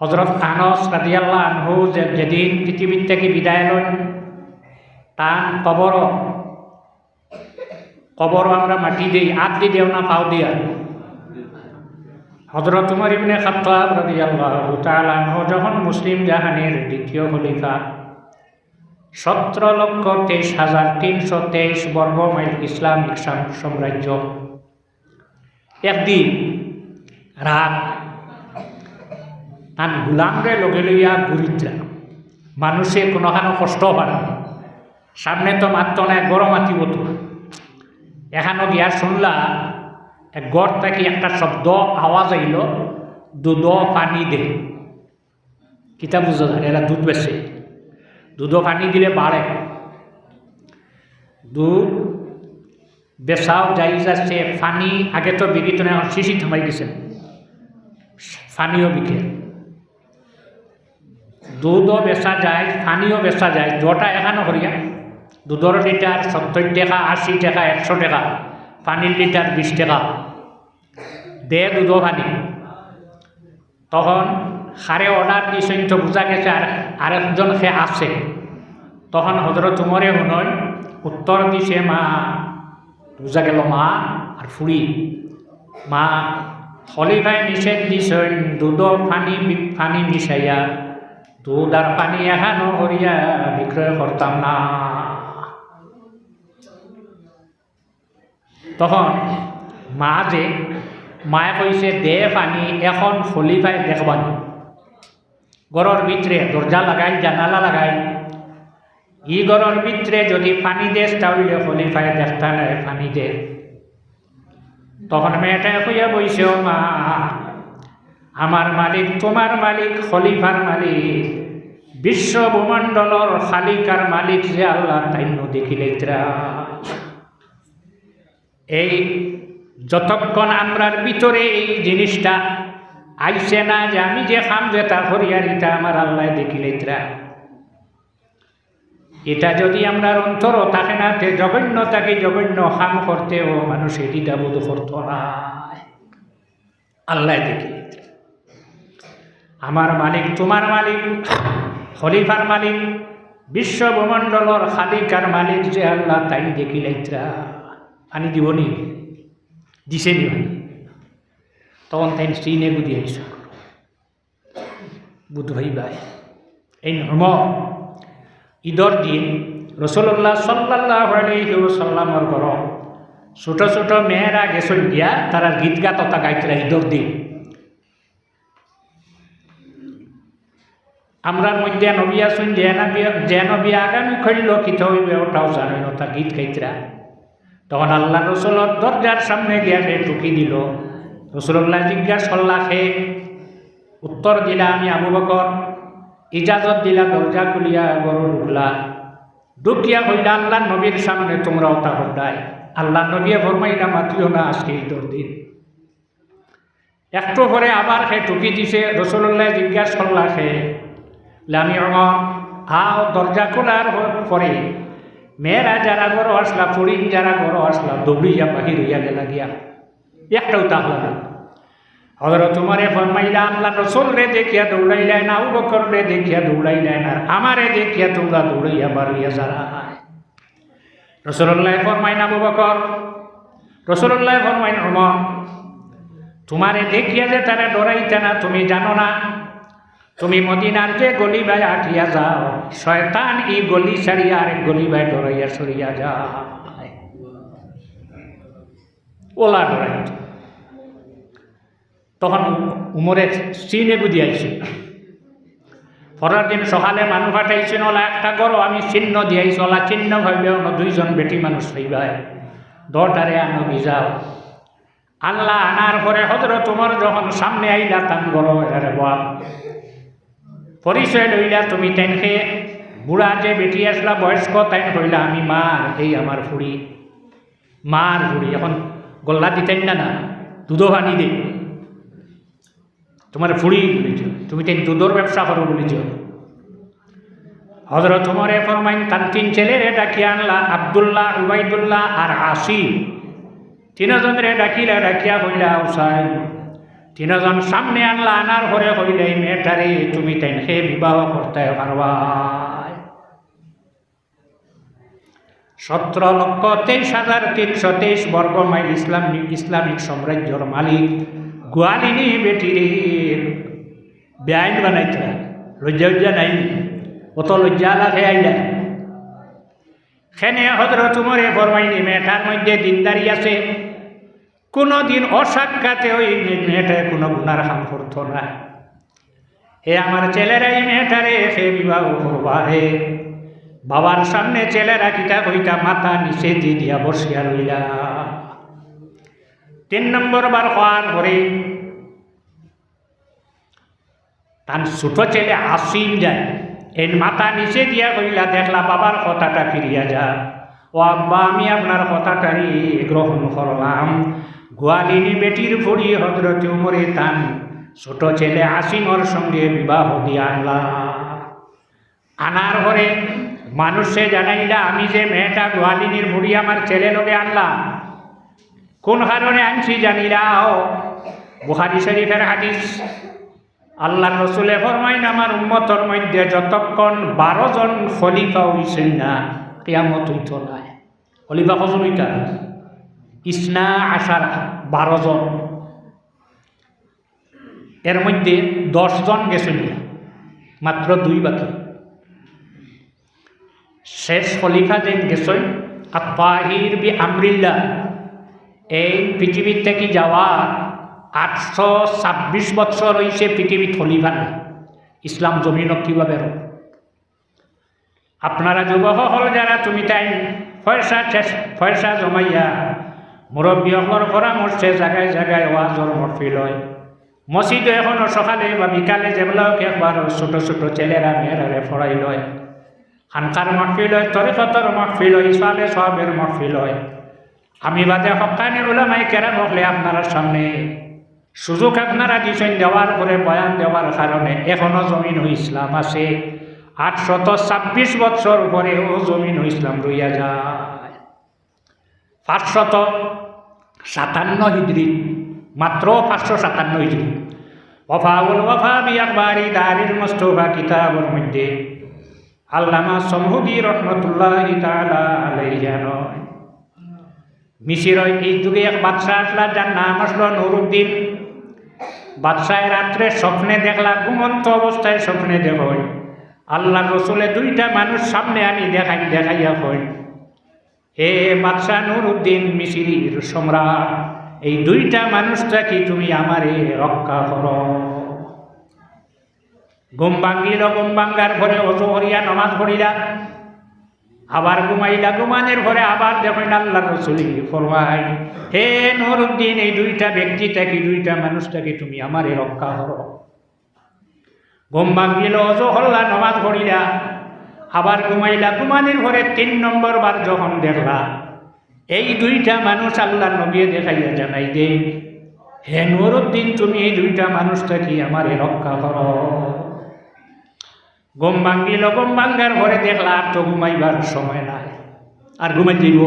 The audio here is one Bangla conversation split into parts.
হযরত আনস রাদিয়াল্লাহু আনহু যেদিন পৃথিবীর থেকে বিদায় লন, তার কবর আমরা মাটি দিই, হাত দিয়ে দেও না পাও দিয়া। হযরত উমর ইবনে খাত্তাব রাদিয়াল্লাহু তাআলা আনহু যখন মুসলিম জাহানের দ্বিতীয় খলিফা, 17,23,323 বর্গ মাইল ইসলামিক সাম্রাজ্য, একদিন রাত তার গুলামরে লগে লইয়া ঘুরিত্রা, মানুষে কোনোখানো কষ্ট পারে না, সামনে তো মাত্র না গরম আতিব তো। এখানো গিয়া শুনলা এক গড় থেকে একটা শব্দ আওয়াজ আইল, দুধ পানি দে। কিতা বুঝো জানে, এরা দুধ বেছে, দুধ পানি দিলে বাড়ে। দুধ বেচাও যাই যাচ্ছে, পানি আগে তো বিকিত না, শিশি থামাই গেছেন, পানিও বিকে। দুধও বেচা যায়, পানিও বেচা যায়, দুটা এখানো করিয়া। দুধের লিটার 70 টাকা, 80 টাকা, 100 টাকা, পানির লিটার 20 টাকা দে দুধ পানি। তখন সারে অর্ডার দিয়েছেন তো বোঝা গেছে আরেকজন সে আছে। তখন হযরত উমরে শুনয় উত্তর দিছে মা, বোঝা গেল মা আর ফুড়ি। মা খলিফায় নিষেধ দিছেন দুধ পানি মিশাইয়া দুধ আর পানি এখানো করিয়া বিক্রয় করতাম না। তখন মায়ে কইছে দে পানি, এখন খলিফায় দেখবানি। ঘরের ভিতরে দরজা লাগাই, জানালা লাগাই, ই ঘরের ভিতরে যদি পানি দেশ তাহলে খলিফায় দেখতা নাই পানি দে। তখন মেয়েটাই কইয়া বইছে, মা আমার মালিক, তোমার মালিক, খলিফার মালিক, বিশ্ব ভূমণ্ডলর খালিকার মালিক যে আল্লাহ, তাই দেখিলে এই যতক্ষণ আমরার ভিতরে এই জিনিসটা আইছে না যে আমি যে খাম যে তা হরিয়ারিটা আমার আল্লাহ দেখিলে এটা যদি আমরা অন্তর থাকে না, জঘন্য তাকে জঘন্য খাম করতেও মানুষের এটা বোধ করতো না। আল্লাহ দেখিলে আমার মালিক, তোমার মালিক, খলিফার মালিক, বিশ্ব ভূমণ্ডলর খালিকার মালিক যে আল্লাহ, তাই দেখিলে পানি দিবনি, দিছে নি মানে। তখন তাই স্ত্রীনে বুঝি আইস বুধ ভাই ভাই এই নর্ম ঈদর দিন রাসূলুল্লাহ সাল্লাল্লাহু আলাইহি ওয়াসাল্লামের ঘর ছোট ছোট মেয়েরা গেছেন গিয়া, তারা গীত গাতা গাইতরা ঈদর দিন। আমরার মধ্যে নবী আসুন, যে নবী আগামী খৈল কিত হইবে ওটাও জানেন না, তা গীত গাইতরা। তখন আল্লাহ রসুলের দরজার সামনে গিয়া সে টুকি দিল। রাসূলুল্লাহ জিজ্ঞাসা করলা, সে উত্তর দিলা আমি আবু বকর। ইজাজত দিলা, দরজা খুলিয়া গরু ঢুকিয়া হইলা আল্লাহ নবীর সামনে তোমরা ওটা হড্ডায়। আল্লাহ নবী ফরমাইলা, মাতিও না আজকে ঈদর দিন। একটু পরে আবার সে টুকি দিছে। রাসূলুল্লাহ জিজ্ঞাসা করলা, সে আমি আও দরজা খোলার পরে মেয়েরা যারা গরো আসলা, ফরিন যারা গরো আসলা, দৌড়িয়া বাহির হইয়া গেলা গিয়া, একটাও তাহলা না। হযরত উমরে ফরমাইলা, আল্লাহ রাসূল রে দেখিয়া দৌড়াইলেন, আবু বকর রে দেখিয়া দৌড়াইলেন, আর আমারে দেখিয়া তোমরা দৌড়াইয়া বার হইয়া যারা। রাসূলুল্লাহ ফরমাইন আবু বকর, রাসূলুল্লাহ ফরমাইন উমর, তোমারে দেখিয়া যে তারা ডরাইতে না, তুমি জানো না তুমি মদিনার যে গলি বাই আঠিয়া যাও, শয়তান এই গলি ছাড়িয়া আরেক গলি বাই ডরাইয়া সরিয়া যায়। ওলা ডরাইত। তখন উমরে চিনে বুঝিয়াইছে। পরের দিন সকালে মানুষ পাঠাইছেন, ওলা একটা করো, আমি চিহ্ন দিয়াইছি, ওলা চিহ্ন ভাববে অন্য 2 জন বেটি মানুষ হইবাই, দরটারে আনো যাও। আল্লাহ আনার পরে হযরত উমর যখন সামনে আইলা, তান গরো এরে বাপ পরিচয় লইলা, তুমি তাইনকে বুড়া যে বেটি আসলা বয়স্ক, তাইন কইলা আমি মার, এই আমার ফুড়ি, মার ফুড়ি। এখন গল্লা দিতেন না, দুধও পানি দে, তোমার ফুড়ি বলিছ, তুমি তাই দুধের ব্যবসা করো বলিছ। হযরত উমরে ফরমাইন, তার 3 ছেলেরে ডাকিয়া আনলা, আব্দুল্লাহ, উবাইদুল্লাহ আর আসিম, 3 জনের ডাকিয়া কইলা, হুসাইন তিনজন সামনে আনলা, আনার পরে কইলে এই মেয়েটারে তুমি তাইনকে বিবাহ করতে পারবা। 17,23,323 বর্গ মাইল ইসলামিক সাম্রাজ্যর মালিক গোয়ালিনী বেটিরে বেআইন বানাইতে লজ্জা নাই, অত লজ্জা লাগে আইলা। সেনে হজরত উমরে ফরমাইনি মেয়েটার মধ্যে দিনদারি আছে, কোনো দিন অসাক্ষাতে ওই মেয়েটায় কোনো গুনার কাম করতো না। হে আমার ছেলেরা এই মেয়েটারে সে বিবাহ করবা হে। বাবার সামনে ছেলেরা কিতা কইতা মাথা নিচে দিয়ে দিয়া বসিয়া রইলা। 3 নম্বর বার হওয়ার পরে তার ছোট ছেলে আসিম যায়, এই মাথা নিচে দিয়া কইলা দেখলা বাবার কথাটা ফিরিয়া যা। ও আব্বা আমি আপনার কথাটারই গ্রহণ করলাম। গোয়ালিনী বেটির ফুড়ি হজরত উমরে তান ছোট ছেলে আসিমর সঙ্গে বিবাহ দিয়া আনলা। আনার পরে মানুষে জানাইলা আমি যে মেয়েটা গোয়ালিনীর বুড়ি আমার ছেলে লোকে আনলাম, কোন কারণে আনছি জানিলাও। বুখারী শরীফের হাদিস, আল্লাহর রাসূলে ফরমাইন আমার উম্মতর মধ্যে যতক্ষণ 12 জন খলিফা হইছেন না কিয়ামত হইত না। খলিফা কজন হইতা? 12 জন। এর মধ্যে 10 জন গেছেন, মাত্র 2 বাকি। শেষ খলিফা যেন গেছেন আত-তাহির বি আমরিল্লাহ, এই পৃথিবীর থেকে যাওয়া 826 বছর হয়েছে পৃথিবীর খলিফা না। ইসলাম জমিনক কীভাবে রব? আপনারা যুবক হল যারা, তুমি তাই পয়সা জমাইয়া মুরব্বীসকল পরামর্শে জায়গায় জায়গায় ওয়াজর মহফিল হয়। মসজিদে এখনও সকালে বা বিকালে যেগুলোকে একবার ছোটো ছোটো ছেলেরা মেয়েরারে ফড়াই লয়। খানকার মহফিল হয়, তরিকতর মহফিল হয়, ইসলামে সবের মহফিল হয়। আমি বাদে হক্কানি উলামায়ে কেরাম হলে আপনারা সামনে সুযোগ আপনারা দিয়েছেন দেওয়ার পরে বয়ান দেওয়ার কারণে এখনও জমিন ও ইসলাম আছে। 826 বছর পরেও জমিন ও ইসলাম রইয়া যায়। 557 হিজরি, মাত্র 557 হিজরি। ওয়াফাউল ওয়াফা বি আখবারি দারিল মুস্তাফা কিতাবের মধ্যে আল্লামা সমহুদি রহমতুল্লাহি তাআলা আলাইহি নয়, মিশরের এই যুগে এক বাদশাহ আসলা, যার নাম আসলো নুরুদ্দিন। বাদশাহ রাত্রে স্বপ্নে দেখলা, ঘুমন্ত অবস্থায় স্বপ্নে দেখই আল্লাহ রসুলে 2টা মানুষ সামনে আনি দেখাইয়া কই, হে বাদশাহ নুরুদ্দিন মিশরির সম্রাট, এই 2টা মানুষটা কি তুমি আমারে রক্ষা করো। ঘুম ভাঙ্গিল, ঘুম ভাঙ্গার পরে অজু করিয়া নমাজ পড়িলা, আবার ঘুমাইলা, ঘুমানের পরে আবার দেখেন আল্লাহ রসুল ফরমাই, হে নুরুদ্দিন এই 2টা ব্যক্তিটাকে 2টা মানুষটাকে তুমি আমারে রক্ষা করো। ঘুম ভাঙ্গিল, অজু করলা, নমাজ পড়িলা, আবার ঘুমাইলা, ঘুমানের পরে 3 নম্বর বার যখন দেখলা এই 2টা মানুষ আল্লাহ নবী দেখাইয়া জানাই দে, হে নুরুদ্দিন তুমি এই 2টা মানুষটাকে আমারে রক্ষা করো। ঘুম ভাঙ্গিল, ঘুম ভাঙ্গার পরে দেখলা আর তো ঘুমাইবার সময় নাই, আর ঘুমাই দিব।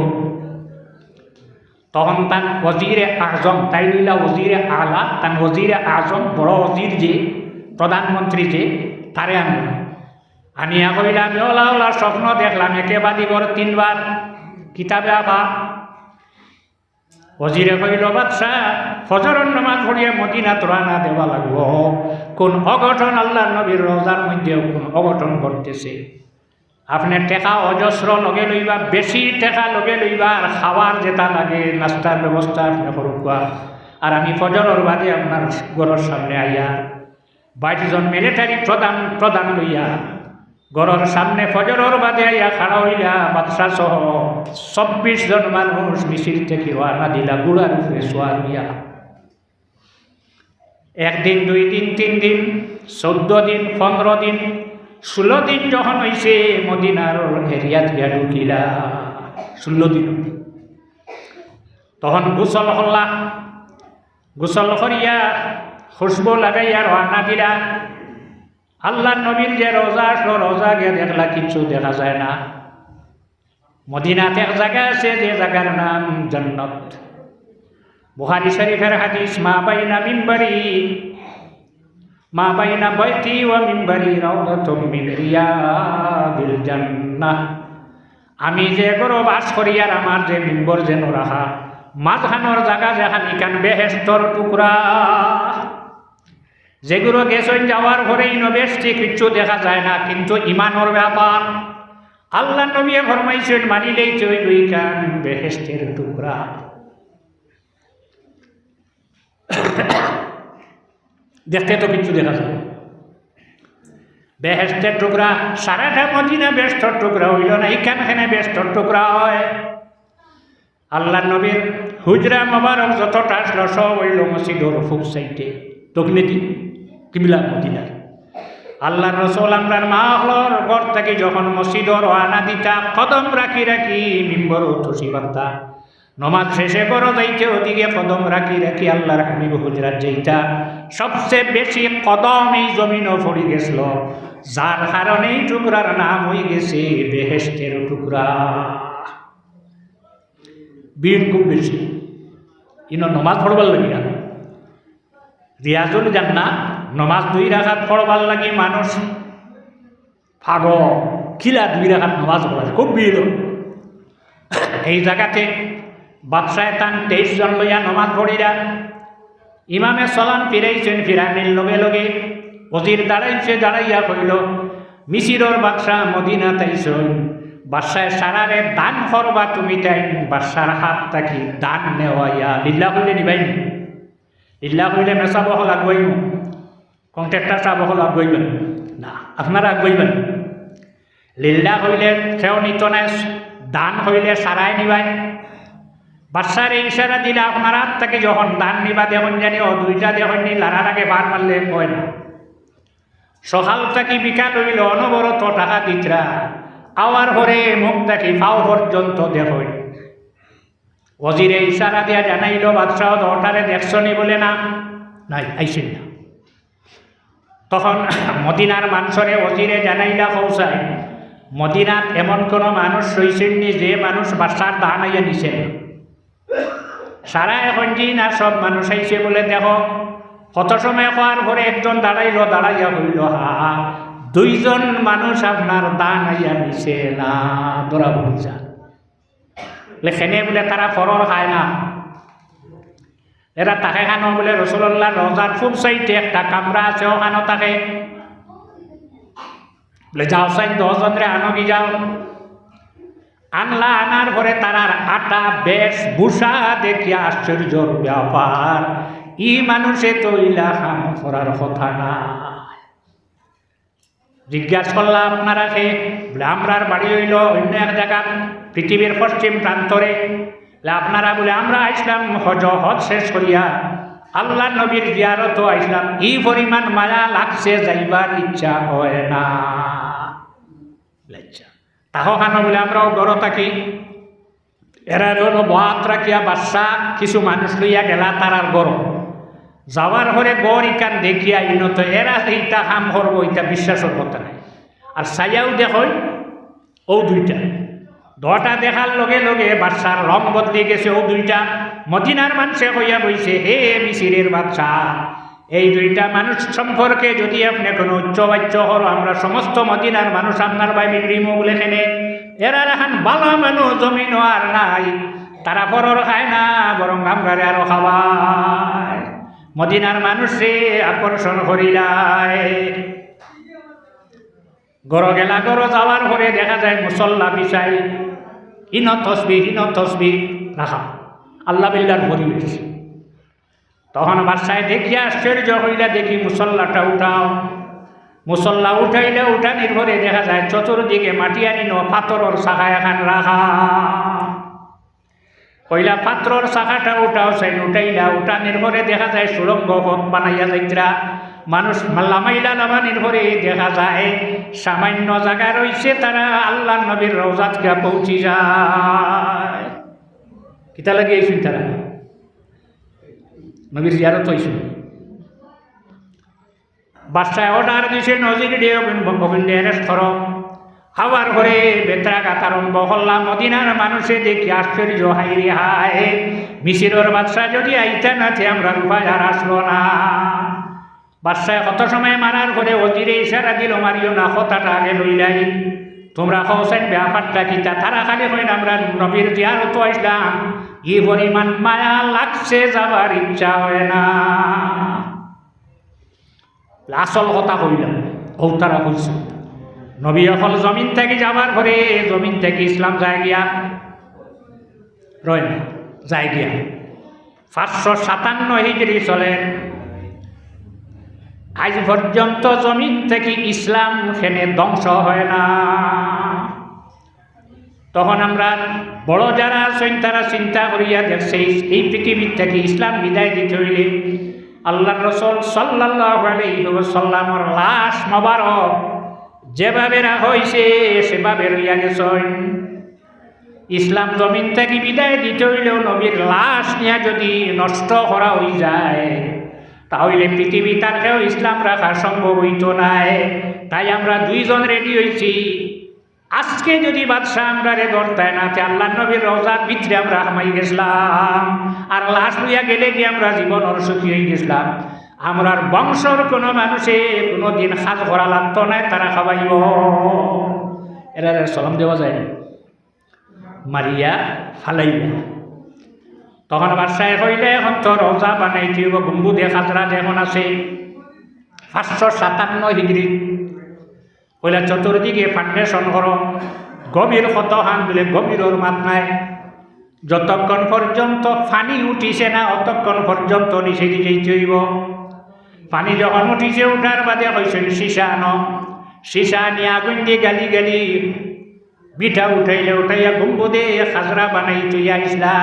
তখন তার ওজিরে আজম, তাই লইলা ওজিরে আলা, তার ওজিরে আজম বড় ওজির যে প্রধানমন্ত্রী যে, তারে আনলাম। আনিয়া কইলা আমি ওলা ওলা স্বপ্ন দেখলাম, একেবারে করে 3 বার কিতাবে আবা। ওজিরে কইল বাদশাহ ফজরের নামাজ পড়িয়া মদিনাত রওনা দেওয়া লাগবো, কোন অঘটন আল্লাহ নবীর রোজার মধ্যেও কোন অঘটন ঘটতেছে। আপনি টাকা অজস্র লগে লইবা, বেশি টাকা লগে লইবা, আর খাওয়ার যেটা লাগে নাস্তার ব্যবস্থা আপনি করুকা। আর আমি ফজরের বাদে আপনার ঘরের সামনে আইয়া 22 জন মিলিটারি প্রধান লইয়া ঘরের সামনে ফজরের বাদে আইয়া খাড়া হইলা, বাদশাহ সহ 26 জন মানুষ মিছিল থেকে রওনা দিলা গুড়ার উপরে সোয়ার হইয়া। 1 দিন 2 দিন 3 দিন 14 দিন 15 দিন 16 দিন যখন হয়েছে মদিনার এরিয়াত গিয়া ঢুকিলা, 16 দিন তখন গোসল করলা, গোসল করিয়া খুশবু লাগাইয়া রওনা দিলা। আল্লাহ নবীর যে রোজা আসলো, রোজা গিয়ে দেখলা কিছু দেখা যায় না। মদিনাতে এক জায়গা আছে যে জায়গার নাম জান্নাত। বুখারী শরীফের হাদিস, মা বাইনা বাইতি ওয়া মিম্বারি রাউদাতুম মিন রিয়াদিল জান্নাহ। আমি যে ঘরে বাস করি আর আমার যে মিম্বর যেন রাখা, মাঝখানোর জায়গা যেখান ইকান বেহেশতর টুকরা, যেগুলো গেছেন যাওয়ার ঘরেই নবেশটি কিচ্ছু দেখা যায় না, কিন্তু ইমানের ব্যাপার আল্লাহ নবী ফরমাইছেন মানিলেই চইল ইকান বেহেশতের টুকরা। দেখতে তো কিচ্ছু দেখা যায়, বেহেশতের টুকরা সারাটা মদিনা বেহেশতের টুকরা হইল না, এইখানখানে বেহেশতের টুকরা হয়। আল্লাহ নবীর হুজরা মোবারক যতটা আসলো সব হইল মসজিদর ফুক সাইডে, তকনিকি কিবলা মদিনার। আল্লাহ রসুল আমরার মা হলর ঘর থেকে যখন মসজিদর আনা দিতা, কদম রাখি রাখি মিম্বর তসি বার্তা, নমাজ শেষে বড় যাইতে ওদিকে কদম রাখি রাখি আল্লাহর হাবিব হুজরাত যেইটা সবচেয়ে বেশি কদম এই জমিনও পড়ে গেছিল, যার কারণে এই টুকরার নাম হয়ে গেছে বেহেশতের টুকরা। ভিড় খুব বেশি, ইনো নমাজ পড়বার লাগিয়া রিয়াজুল জান্নাত নমাজ 2 রাকাত পড়বার লাগি মানুষ পাগল, কিলা 2 রাকাত নমাজ পড়া খুব ভিড়। এই জায়গাতে বাদশাহ তান 23 জন লইয়া নমাজ পড়িরা, ইমামে সলাম ফিরাইছেন, ফিরানির লগে লগে ওজির দাঁড়াইয়া কইল, মিসিরর বাদশাহ মদিনা তাইছেন, বাদশাহ সারারে দান করবা তুমি তাই, বাদশার হাত থাকি দান নেওয়াইয়া লিল্লা কইলে নিবাই, লিল্লা কইলে মেসা বহল আগুয়াইব, কন্ট্রাক্টার সাহ বহল আগুয়াইবেন না, আপনারা আগুয়াইবেন। লিল্লা কইলে সেও নিত না, দান হইলে সারাই নিবাই। বাদশার ইশারা দিলে আপনার হাত থেকে যখন দান নিবা দেখুন জানি ও 2টা দেখুন নি লারার আগে বার মারলে কয় না, সকাল থেকে বিকাল হইল অনবরত টাকা দিতরা, আওয়ার হরে মুখ থাকি পাও পর্যন্ত দেখুন। ওজিরে ইশারা দিয়া জানাইল বাদশাহ দরটারে দেখছনি বলে, না নাই আইসেন না। তখন মদিনার মানুষরে ওজিরে জানাইলা পৌঁছায়, মদিনার এমন কোনো মানুষ রইছেননি যে মানুষ বাদশার দান আইয়া নিছেন। সারা এখন দিন আর সব মানুষ আইছে বলে দেখো, কত সময় হওয়ার পরে একজন দাঁড়াইয়া হইল, হা 2 জন মানুষ আপনার দান আইয়া নিছে না, ধরা বলি যা লেখেনে বলে তারা ফরর খায় না, এরা তাকে খানো বলে রসুল্লাহ রোজার ফুল সাইডে একটা কামরা আছে, ওখানো তাকে বলে যাও সাইড 10 জনরে আনো কি যাও। আনলা, আনার পরে তারার আটা বেশ ভূষা দেখিয়া আশ্চর্যর ব্যাপার, ই মানুষে তো ইলা খাম করার কথা না। জিজ্ঞাসা করলাম আপনারা কে, বলে আমরার বাড়ি হইল অন্য এক জায়গা পৃথিবীর পশ্চিম প্রান্তরে। আপনারা বলে আমরা আইসলাম হজ শেষ করিয়া আল্লাহ নবীর জিয়ারত আইসলাম, এই পরিমাণ মায়া লাগছে যাইবার ইচ্ছা হয় না। তাহ খানো বলে আমরাও গড় থাকি, এরা হলো বাত রাখিয়া বাদশা কিছু মানুষ লইয়া গেলা তারার গড়, যাওয়ার হরে গড় ইকান দেখিয়া ইনত এরা এইটা কাম করবো এটা বিশ্বাসের কথা নাই। আর সাইয়াও দেখই ও 2টা দেখার লগে লগে বাদশার রং বদলে গেছে। ও 2টা মদিনার মানুষে হইয়া বইছে, হে মিসিরের বাদশা, এই 2টা মানুষ সম্পর্কে যদি আপনি কোনো উচ্চবাচ্য হল, আমরা সমস্ত মদিনার মানুষ আপনার ভাই বিক্রিমো বলে খেলে, এরা এখন ভালো মানুষ জমিন আর নাই, তারা পরর খায় না, বরং আমরা আরো খাওয়ায়, মদিনার মানুষে আকর্ষণ করিলায়। গড় গেলা, গড় যাওয়ার পরে দেখা যায় মুসল্লা বিছাই, ইন তসবি রাখা, আল্লাহ বিল্লার পরিবেশ। তখন বাদশায় দেখিয়া আশ্চর্য হইলা, দেখি মুসল্লাটা উঠাও। মুসল্লা উঠাইলে উঠানির পরে দেখা যায় চতুর্দিকে মাটি আনিন পাথরের শাখা এখন রাখা। কইলা পাত্রর শাখাটা উঠাও, সেই উঠাইলা, উঠানির পরে দেখা যায় সুরঙ্গ পথ বানাইয়া যাইতরা, মানুষ লামাইলা লামানির পরে দেখা যায় সামান্য জায়গা রয়েছে, তারা আল্লাহ নবীর রওজাত গিয়া পৌঁছি যায়। কিতা লাগে আইসুন তারা নবীর জিয়ারত হইসুন। বাদশাহ অর্ডার দিছে নজির দিয়ে অ্যারেস্ট করো, হওয়ার পরে বেত্রাঘাত আরম্ভ করলাম। মদিনার মানুষে দেখি আশ্চর্য, হাই রে হায়, মিশরের বাদশাহ যদি আইতা না থে আমরা রূপায় আর আসলো না। বাদশাহ কত সময় মারার পরে অজিরে ইশারা দিল, মারিও না, কথাটা আগে লইলাই, তোমরা হোসেন ব্যাপারটা কিতা। তারা খালি হইন আমরা নবীর জিয়ারত আসলাম, ই পরিমাণ মায়া লাগছে, যাবার ইচ্ছা হয় না। আসল কথা কইলাম, ও তারা কইছে নবী অকল জমিন থেকে যাবার পরে জমিন থেকে ইসলাম যায় গিয়া রয় না, যায় গিয়া 557 হিজরি চলেন। আজ পর্যন্ত জমিন থেকে ইসলাম সেনে ধ্বংস হয় না। তখন আমরা বড় যারা আছেন তারা চিন্তা করিয়া দেখছে এই পৃথিবীর থেকে ইসলাম বিদায় দিতে হইলে আল্লাহর রাসূল সাল্লাল্লাহু আলাইহি ওয়াসাল্লামের লাশ মোবারক যেভাবে রাখা হয়েছে সেভাবে রইয়া গেছেন। ইসলাম জমিন থেকে বিদায় দিতে হইলেও নবীর লাশ নিয়ে যদি নষ্ট করা হয়ে যায় তাহলে পৃথিবী তার কেউ ইসলাম রাখা সম্ভব হইত নাই। তাই আমরা দুইজন রেডি হয়েছি। আজকে যদি বাদশাহ আমরা রে ধরতায় না, আল্লাহ নবীর রওজার ভিতরে আমরা হামাই গেছিলাম, আর লাশ লইয়া গেলে কি আমরা জীবন অসুখী হয়ে গেছিলাম। আমরার বংশর কোনো মানুষে কোনো দিন সাজ করা লাগতো না, তারা খাওয়াইব। এরা সালাম দেওয়া যায় না, মারিয়া ফালাইব। তখন বাদশাহ কইলে এখন তো রওজা বানাইতে হইব, গম্বুদে খাজরা যেমন আছে 557 হিজরি কইলা চতুর্দিকে ফাউন্ডেশন করো, গভীর কত হান দিলে গভীরর মাত নাই। যতক্ষণ পর্যন্ত পানি উঠিছে না অতক্ষণ পর্যন্ত নিচে দিকে হইব। পানি যখন উঠিছে উঠার বাদে হয়েছে সীসা আনো, সীসা নিয়ে আগুন দিয়ে গালি গালি বিঠা উঠাইলে উঠাইয়া গম্বুদে খাজরা বানাই তুইয়া ইসলা।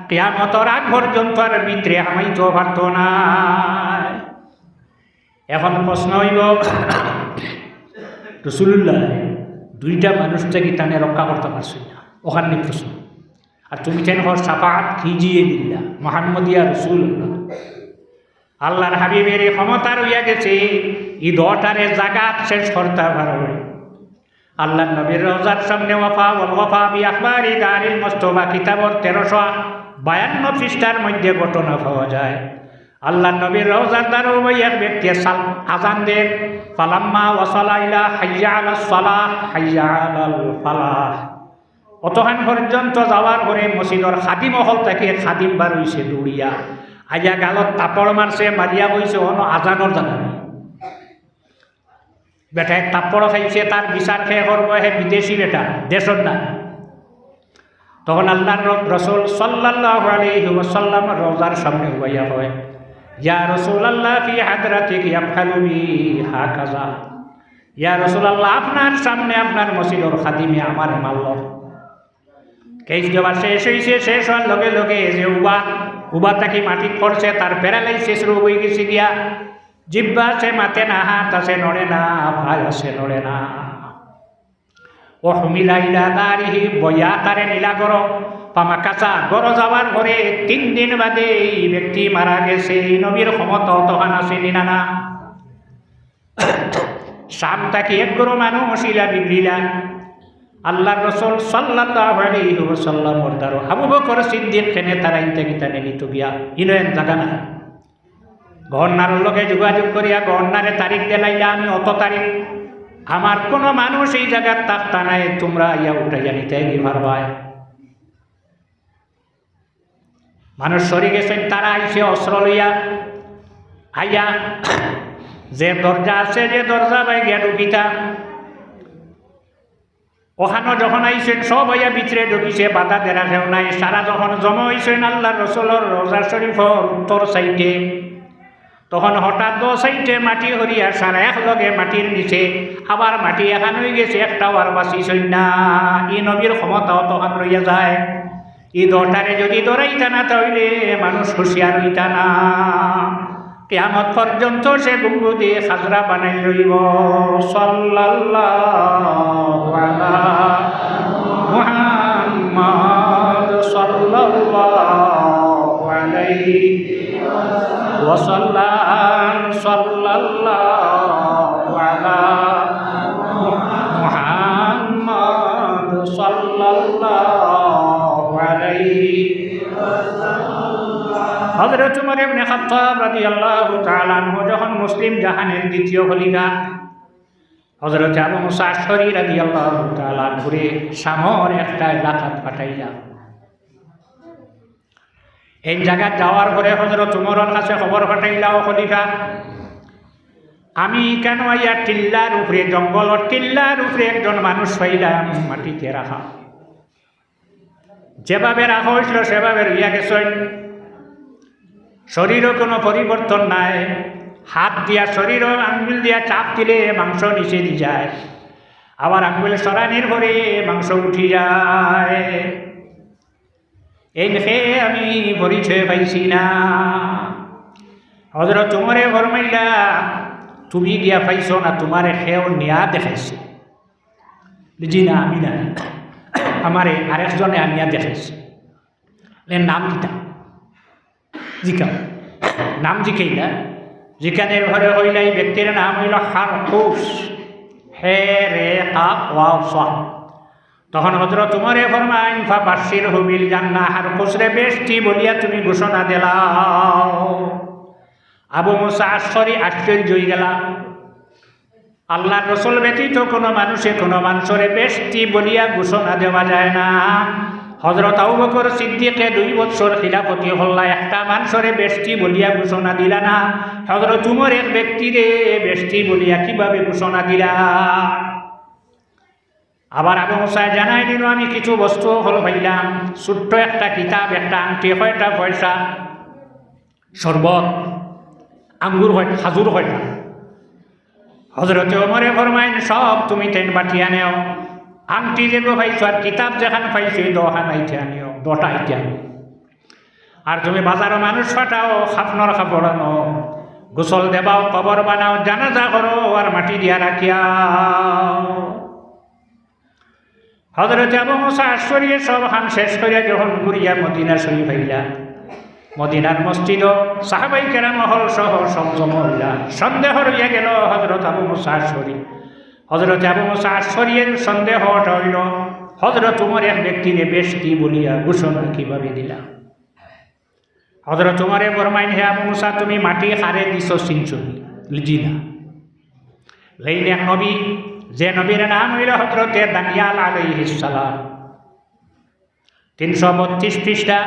কিয়ামতের আগ পর্যন্ত আর ভিতরে হামাইতে পারত না। এখন প্রশ্ন হইব রাসূলুল্লাহ দুইটা মানুষ থেকে টানে রক্ষা করতে পারছি না, ওখানে প্রশ্ন। আর তুমি কেন হর সাফাত খিজিয়ে দিল্লা মুহাম্মদিয়া রাসূলুল্লাহ। আল্লাহর হাবিবের ক্ষমতা রইয়া গেছে ই দটারে জাগাত শেষ করতে পারবে। আল্লাহ নবীর রওজার সামনে ওয়াফা ওয়াল ওয়াফা বি আখবারি দারিল মুস্তাফা কিতাবর 1352 পৃষ্ঠার মধ্যে ঘটনা পাওয়া যায়। আল্লাহ নবীর রওজার দ্বারা এক ব্যক্তি আজান দেন, ফালাম্মা ওয়াসালা ইলা হাইয়া আলাস সালাহ হাইয়া আলাল ফালাহ। অতখান পর্যন্ত যাওয়ার পরে মসজিদর খাদিম হল থেকে খাদিম বার হইছে দৌড়িয়া, আইয়া গালত তাপড় মারছে, মারিয়া বইছে অন আজানোর জানা নেই। বেটায় তাপড় খাইছে, তার বিচার খেয়ে করবো, হে বিদেশি বেটা, দেশর না। তখন আল্লাহর রাসূল সাল্লাল্লাহু আলাইহি ওয়াসাল্লাম রওজার সামনে হইয়া হয়, ইয়া রাসূলুল্লাহ ফি হাদরাতিক ইয়াফআলু বি হাকাযা। ইয়া রাসূলুল্লাহ আপনার সামনে আপনার মসজিদের খাদিমে আমার মারল। কেস জবা শেষ হইছে, শেষ হওয়ার লগে লগে যে উবা তাকি মাটি পড়ছে, তার প্যারালাইসিস রোগ হয়ে গেছে গিয়া, জিব্বা আছে মাতে না, হাত আছে নড়ে না, ভাই আছে নড়ে না। ও হুমিলা ইলা দারিহি বয়া তারে নীলা করো পামা কাঁচা গড় যাওয়ার পরে 3 দিন বাদে এই ব্যক্তি মারা গেছে। নবীর ক্ষমতা তখন আছে না। শাম তাকে এক গরো মানুষ ইলা বিগড়িলা আল্লাহর রাসূল সাল্লাল্লাহু আলাইহি ওয়াসাল্লামের দ্বারা আবু বকর সিদ্দিক কেনে তারা ইনতে নিত গিয়া ইনয়েন জায়গা না। গভর্নরের লোকে যোগাযোগ করিয়া গভর্নরে তারিখ দিলাইলা, আমি অত তারিখ আমার কোনো মানুষ এই জায়গার তাক্তা নাই, তোমরা ইয়া উঠাইয়া নিতে পারবাই। মানুষ সরে গেছেন, তারা আইসে অস্ত্র লইয়া আইয়া যে দরজা আছে, যে দরজা বাই গিয়া ঢুকিতা ওখানে যখন আইসেন সব হইয়া ভিতরে ঢুকিছে, বাধা দেরা কেউ নাই। সারা যখন জমা হইছেন আল্লাহর রাসূলের রওজা শরীফর উত্তর সাইডে, তখন হঠাৎ 2 সাইডে মাটি হরিয়া সারা এক লগে মাটির নিচে আবার মাটি এখান হয়ে গেছে, একটাও আর বাঁচিছেন না। ই নবীর ক্ষমতাও তখন রইয়া যায়। ই দটারে যদি দৌড়াইতা না তাহলে মানুষ হুঁশিয়ার হইতা না। কিয়ামত পর্যন্ত সে গম্বুদে খাজরা বানাই রইব। সাল্লাল্লাহু আলা মুহাম্মদ সাল্লাল্লাহু আলাইহি ওয়াসাল্লাম। সাল্লাল্লাহু আলা মুহাম্মদ হযরত উমর ইবনে খাত্তাব রাদিয়াল্লাহু তাআলা আনহু যখন মুসলিম জাহানের দ্বিতীয় খলিফা হযরত আবু মুসা আশআরী রাদিয়াল্লাহু তাআলা ঘুরে শামর একটা এলাকাত পাঠাইলা। এই জায়গা যাওয়ার পরে হযরত উমরের কাছে খবর পাঠাইলা, ও খলিফা, আমি কেন আইয়া টিল্লার উপরে, জঙ্গলের টিল্লার উপরে একজন মানুষ পাইলাম মাটিতে রাখা। যেভাবে রাখা হয়েছিল সেভাবে রইয়া গেছেন, শরীরও কোনো পরিবর্তন নাই। হাত দিয়া শরীর আঙ্গুল দিয়া চাপ দিলে মাংস নিচে দিয়ে যায়, আবার আঙ্গুল সরানির পরে মাংস উঠি যায়। এই দেখে আমি পরিচয় পাইছি না। হযরত উমরে ফরমাইলা, তুমি দিয়া পাইছো না, তোমারে খেয়েও নিয়া দেখাইছে। জি না, আমি না, আমারে আরেকজনে আনিয়া দেখাইছে। নাম কিতা জিকাও, নাম জিকাই না, জিকানের ঘরে হইল এই ব্যক্তির নাম হইল খারকুস, হে রে কাপ ওয়াও সাহ। তখন হযরত উমরে ফরমাইন, ফাবাশশির হুবিল জান্নাহ, খারকুসরে বেশটি বলিয়া তুমি ঘোষণা দিলাও। আবু মুসা আশআরী আশ্চর্য হয়ে গেলা। আল্লাহর রাসূল ব্যতীত কোনো মানুষে কোনো মানুষরে বেশটি বলিয়া ঘোষণা দেওয়া যায় না। হযরত আবু বকর সিদ্দিকে 2 বছর খিলাফতি হল্লা, একটা মানুষরে বেশটি বলিয়া ঘোষণা দিলা না। হযরত উমর এক ব্যক্তিরে বেশটি বলিয়া কিভাবে ঘোষণা দিলা? আবার আবু মুসা জানাই দিল, আমি কিছু বস্তু হল পাইলাম, ছোট্ট একটা কিতাব, একটা আংটি, কয়টা পয়সা, শরবত, আঙ্গুর হয়, খাজুর হয় না। হযরত ওমরে ফরমাইন, সব তুমি তেন বাটিয়া নেও, আংটি যেগুলো পাইছো আর কিতাব যেখানে পাইছো এই দোকান আইতে আনিও, দটা আইতে আনিও। আর তুমি বাজারও মানুষ ফাটাও, খাপনর কাপড় আনো, গোসল দেবাও, কবর বানাও, জানাজা করো আর মাটি দিয়া রাখিয়াও। হযরত আবু মুসা আশআরী সব কাম শেষ করিয়া যখন ঘুরিয়া মদিনা শরীফ আইলা, মদিনার মসজিদ সাহাবাই কেরাম হল সহ সংযম হইলা। সন্দেহ রইয়া গেল হযরত আবু মুসা আশআরী। হযরত আবু মুসা আশআরীর সন্দেহটা হইল হযরত উমর এক ব্যক্তিরে বেশটি বলিয়া ঘোষণা কিভাবে দিলা। হযরত উমরে ফরমাইন, হে আবু মুসা, তুমি মাটি হারে দিছ সিনচুনি? জি না। লেইন এক নবী, যে নবীর নাম হইল হযরতে দানিয়াল আলাইহিস সালাম, 332 পৃষ্ঠা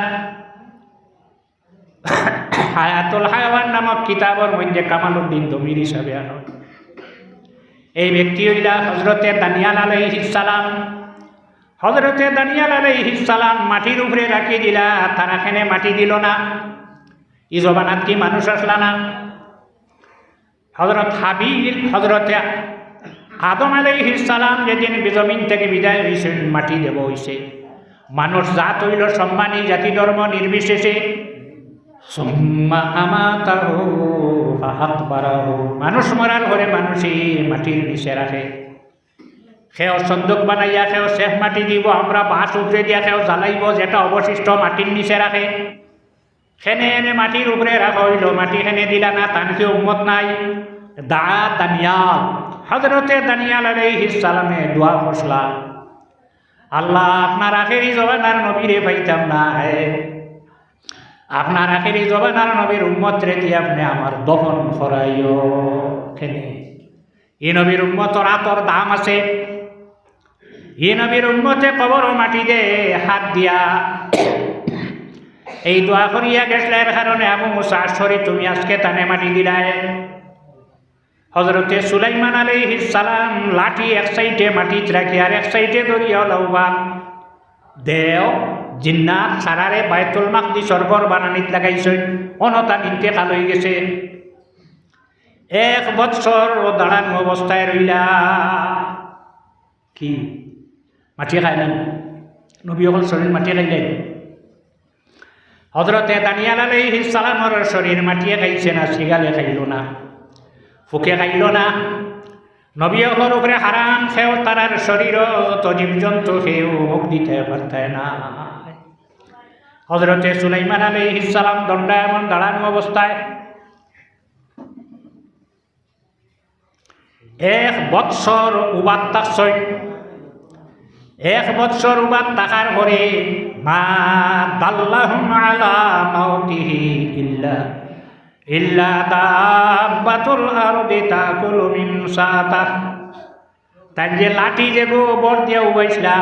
হায়াতুল হায়াওয়ান নামক কিতাবের মধ্যে কামালউদ্দিন দমির হিসাবে আনো। এই ব্যক্তি হইলা হযরতে দানিয়াল আলাইহিস সালাম। হযরতে দানিয়াল আলাইহিস সালাম মাটির উপরে রাখি দিলা, তারা এখানে মাটি দিল না। ই জবানাত কি মানুষ আসলা না? হযরত হাবিল, হযরতে আদম আলাইহিস সালাম যেদিন জমিন থেকে বিদায় হইছেন, মাটি দেব হইছে। মানুষ জাত হইল সম্মানী, জাতি ধর্ম নির্বিশেষে। সুম্মা আমাতাহু ফাআকবারাহু, মানুষ মরার ঘরে মানুষই মাটির নিচে রাখে। সেও সন্দুক বানাইয়া, সেও শেষ মাটি দিব, আমরা বাঁশ উপরে দিয়া সেও জ্বালাইব, যেটা অবশিষ্ট মাটির নিচে রাখে। সেনে এনে মাটির উপরে রাখা হইল, মাটি সেনে দিলা না, তানকে উম্মত নাই। দানিয়াল, হযরতে দানিয়াল আলাইহিস সালামে দোয়া করলা, আল্লাহ আপনার আখেরি জবানার নবীরে পাইতাম না, আপনার আখেরি জবানার নবীর উম্মত রে দিয়ে আপনি আমার দফন করাইও। কেনে এই নবীর উম্মতর আতর দাম আছে। এই নবীর উম্মতে কবর মাটি দে হাত দিয়া এই দোয়া করিয়া গেছলের কারণে আবু মুসা আশআরী তুমি আজকে তানে মাটি দিলাই। হযরতে সুলাইমান আলাইহিস সালাম লাঠি এক সাইডে মাটিতে রাখি আর এক সাইডে ধরিয়া লওবা দেও জিন্নাত সারারে বাইতুল মাকদিসর ঘর বানানিত লাগাইছেন। অনতা ইন্তেকাল হয়ে গেছে, 1 বছর দাঁড়ানো অবস্থায় রইলা। কি মাটি খাইলেন? নবী হল শরীর মাটি খাইলেন। হযরতে দানিয়াল আলাইহিস সালামের শরীর মাটিয়ে খাইছে না, সিগালে খাইল না, ফুকে খাইল না। নবী হলর উপরে হারাম, সেও তারার শরীর যত জীবজন্তু সেও মুখ দিতে পারতে না। হযরতে সুলাইমান আলাইহিস সালাম দণ্ডায়মান দাঁড়ানো অবস্থায় 1 বৎসর উবাদ থাকছেন। 1 বৎসর উবাদ থাকার পরে মা দাল্লাহুম আলা মাউতিহি ইল্লা দাব্বাতুল আরদি তাকুলু মিন সাতাহ। তাই যে লাঠি যে গো বর দিয়া উবাইছিলা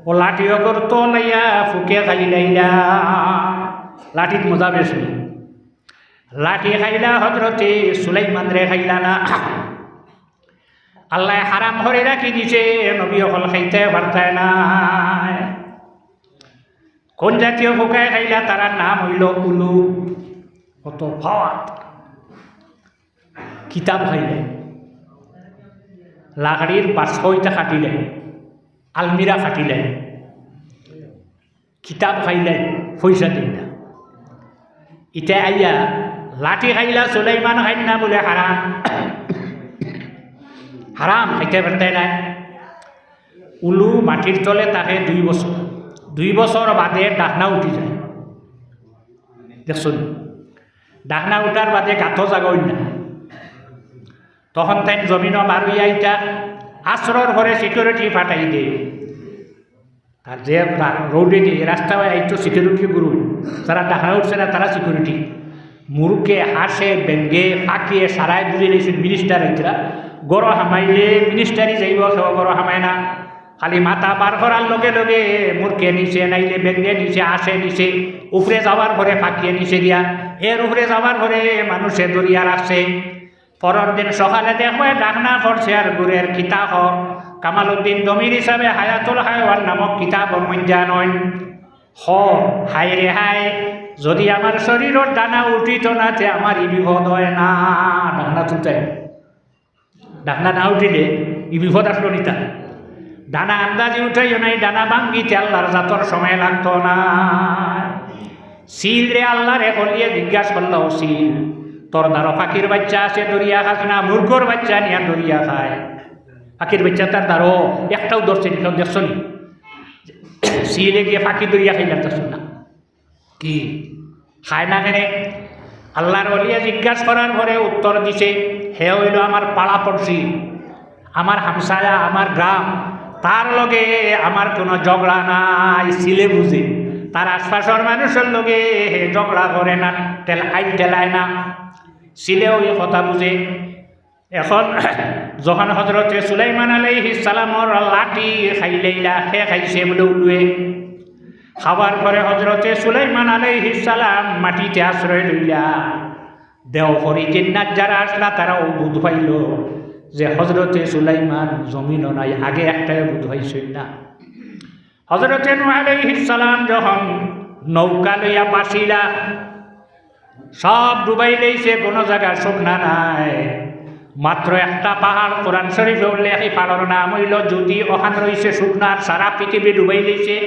ও লাঠি অগর তো লাইয়া ফুকে খাইলাইলা। লাঠির মজা বেশি। লাঠি খাইলা হজরতে সুলাইমান রে খাইলা না। আল্লাহ হারাম করে রাখি দিছে, নবী অকল খাইতে পারতায় না। কোন জাতীয় ফুকায় খাইলা তার নাম হইল উলু। কত ভাত কিতাব খাইলে, লাকড়ির বাস্কইটা কাটিলে, আলমিরা কাটিলে, কিতাব খাইলে, পয়সা দিন না। ইটা আইয়া লাঠি খাইলা সুলাইমান খাইন না বলে হারাম। হারাম খাইতে পারতাই না। উলু মাটির তলে তাকে 2 বছর, 2 বছর বাদে ডাকনা উঠি যায়। দেখুন, ডাকনা উঠার বাদে গাঁথ জাগই না। তখন তাই জমিন মারুইয়া ইটা আশ্রর ঘরে সিকিউরিটি ফাটাই দে। আর যে রোডে দিয়ে রাস্তা আইতো সিকিউরিটি গুরু, যারা ডাকনা উঠছে না তারা সিকিউরিটি। মুরুকে হাসে বেঙ্গে ফাঁকিয়ে সারাই বুঝে নিয়েছেন মিনিস্টার হইতরা। গড় হামাইলে মিনিস্টারই যাইব, সব গড় হামায় না। খালি মাথা বার করার লগে লগে মুরকে নিচে, নাইলে বেঙ্গে নিচে, আসে নিচে, উপরে যাওয়ার পরে ফাঁকিয়ে নিচে দিয়া, এর উপরে যাওয়ার পরে মানুষে দরিয়া রাখছে। পরের দিন সকালে দেখবে ডাকনা পড়ছে আর গুরের কিতাব কামালউদ্দিন জমির হিসাবে হায়াতুল হায়ওয়ান নামক কিতাবর মধ্যে নয়। হায় রে হায়, যদি আমার শরীরের ডানা উঠিত না তে আমার ই বিপদ হয় না। ডাকনা তুলতে, ডাকনা না উঠিলে ই বিপদ আসলো নিতা। ডানা আন্দাজি উঠাইও নাই, ডানা ভাঙ্গিতে আল্লাহর জাতর সময় লাগতো না। সিল রে আল্লাহ রে বলিয়ে জিজ্ঞাসা করল, সিল তোর দ্বারা পাখির বাচ্চা আছে দরিয়া খাস না? মূর্খর বাচ্চা নিয়ে দরিয়া খায়। পাখির বাচ্চা তার দ্বারো একটাও ধরছে নি, কেউ দেখছ নি? সিলে গিয়ে পাখি দরিয়া খাইলাম দেখছ না? কি খায় না কেনে? আল্লাহর বলিয়া জিজ্ঞাসা করার পরে উত্তর দিছে, হে হইল আমার পাড়া পড়ছি, আমার হামসায়া, আমার গ্রাম, তার লগে আমার কোনো ঝগড়া নাই। সিলে বুঝে তার আশপাশের মানুষের লগে ঝগড়া করে না, আইন টেলায় না। সিলেও এই কথা বুঝে। এখন যখন হজরতে সুলাইমান আলাইহিস সালামর লাঠি খাইলেইলা, সে খাইছে বলে উলুয়ে। খাবার পরে হজরতে সুলাইমান আলাইহিস সালাম মাটিতে আশ্রয় লইলা। দেও হরি জিন্নাত যারা আসলা তারাও বুধ পাইল যে হজরতে সুলাইমান জমিন নাই, আগে একটাই বুধ হয়েছিল না। হজরতে নূহ আলাইহিস সালাম যখন নৌকা লইয়া বাসিলা, সব ডুবাই লইছে, কোনো জায়গা শুকনা নাই। মাত্র একটা পাহাড়, কোরআন শরীফে উল্লেখ, এই পাহাড়ের নাম হইল যদি। ওখান রয়েছে শুকনার, সারা পৃথিবী ডুবাই লইছে।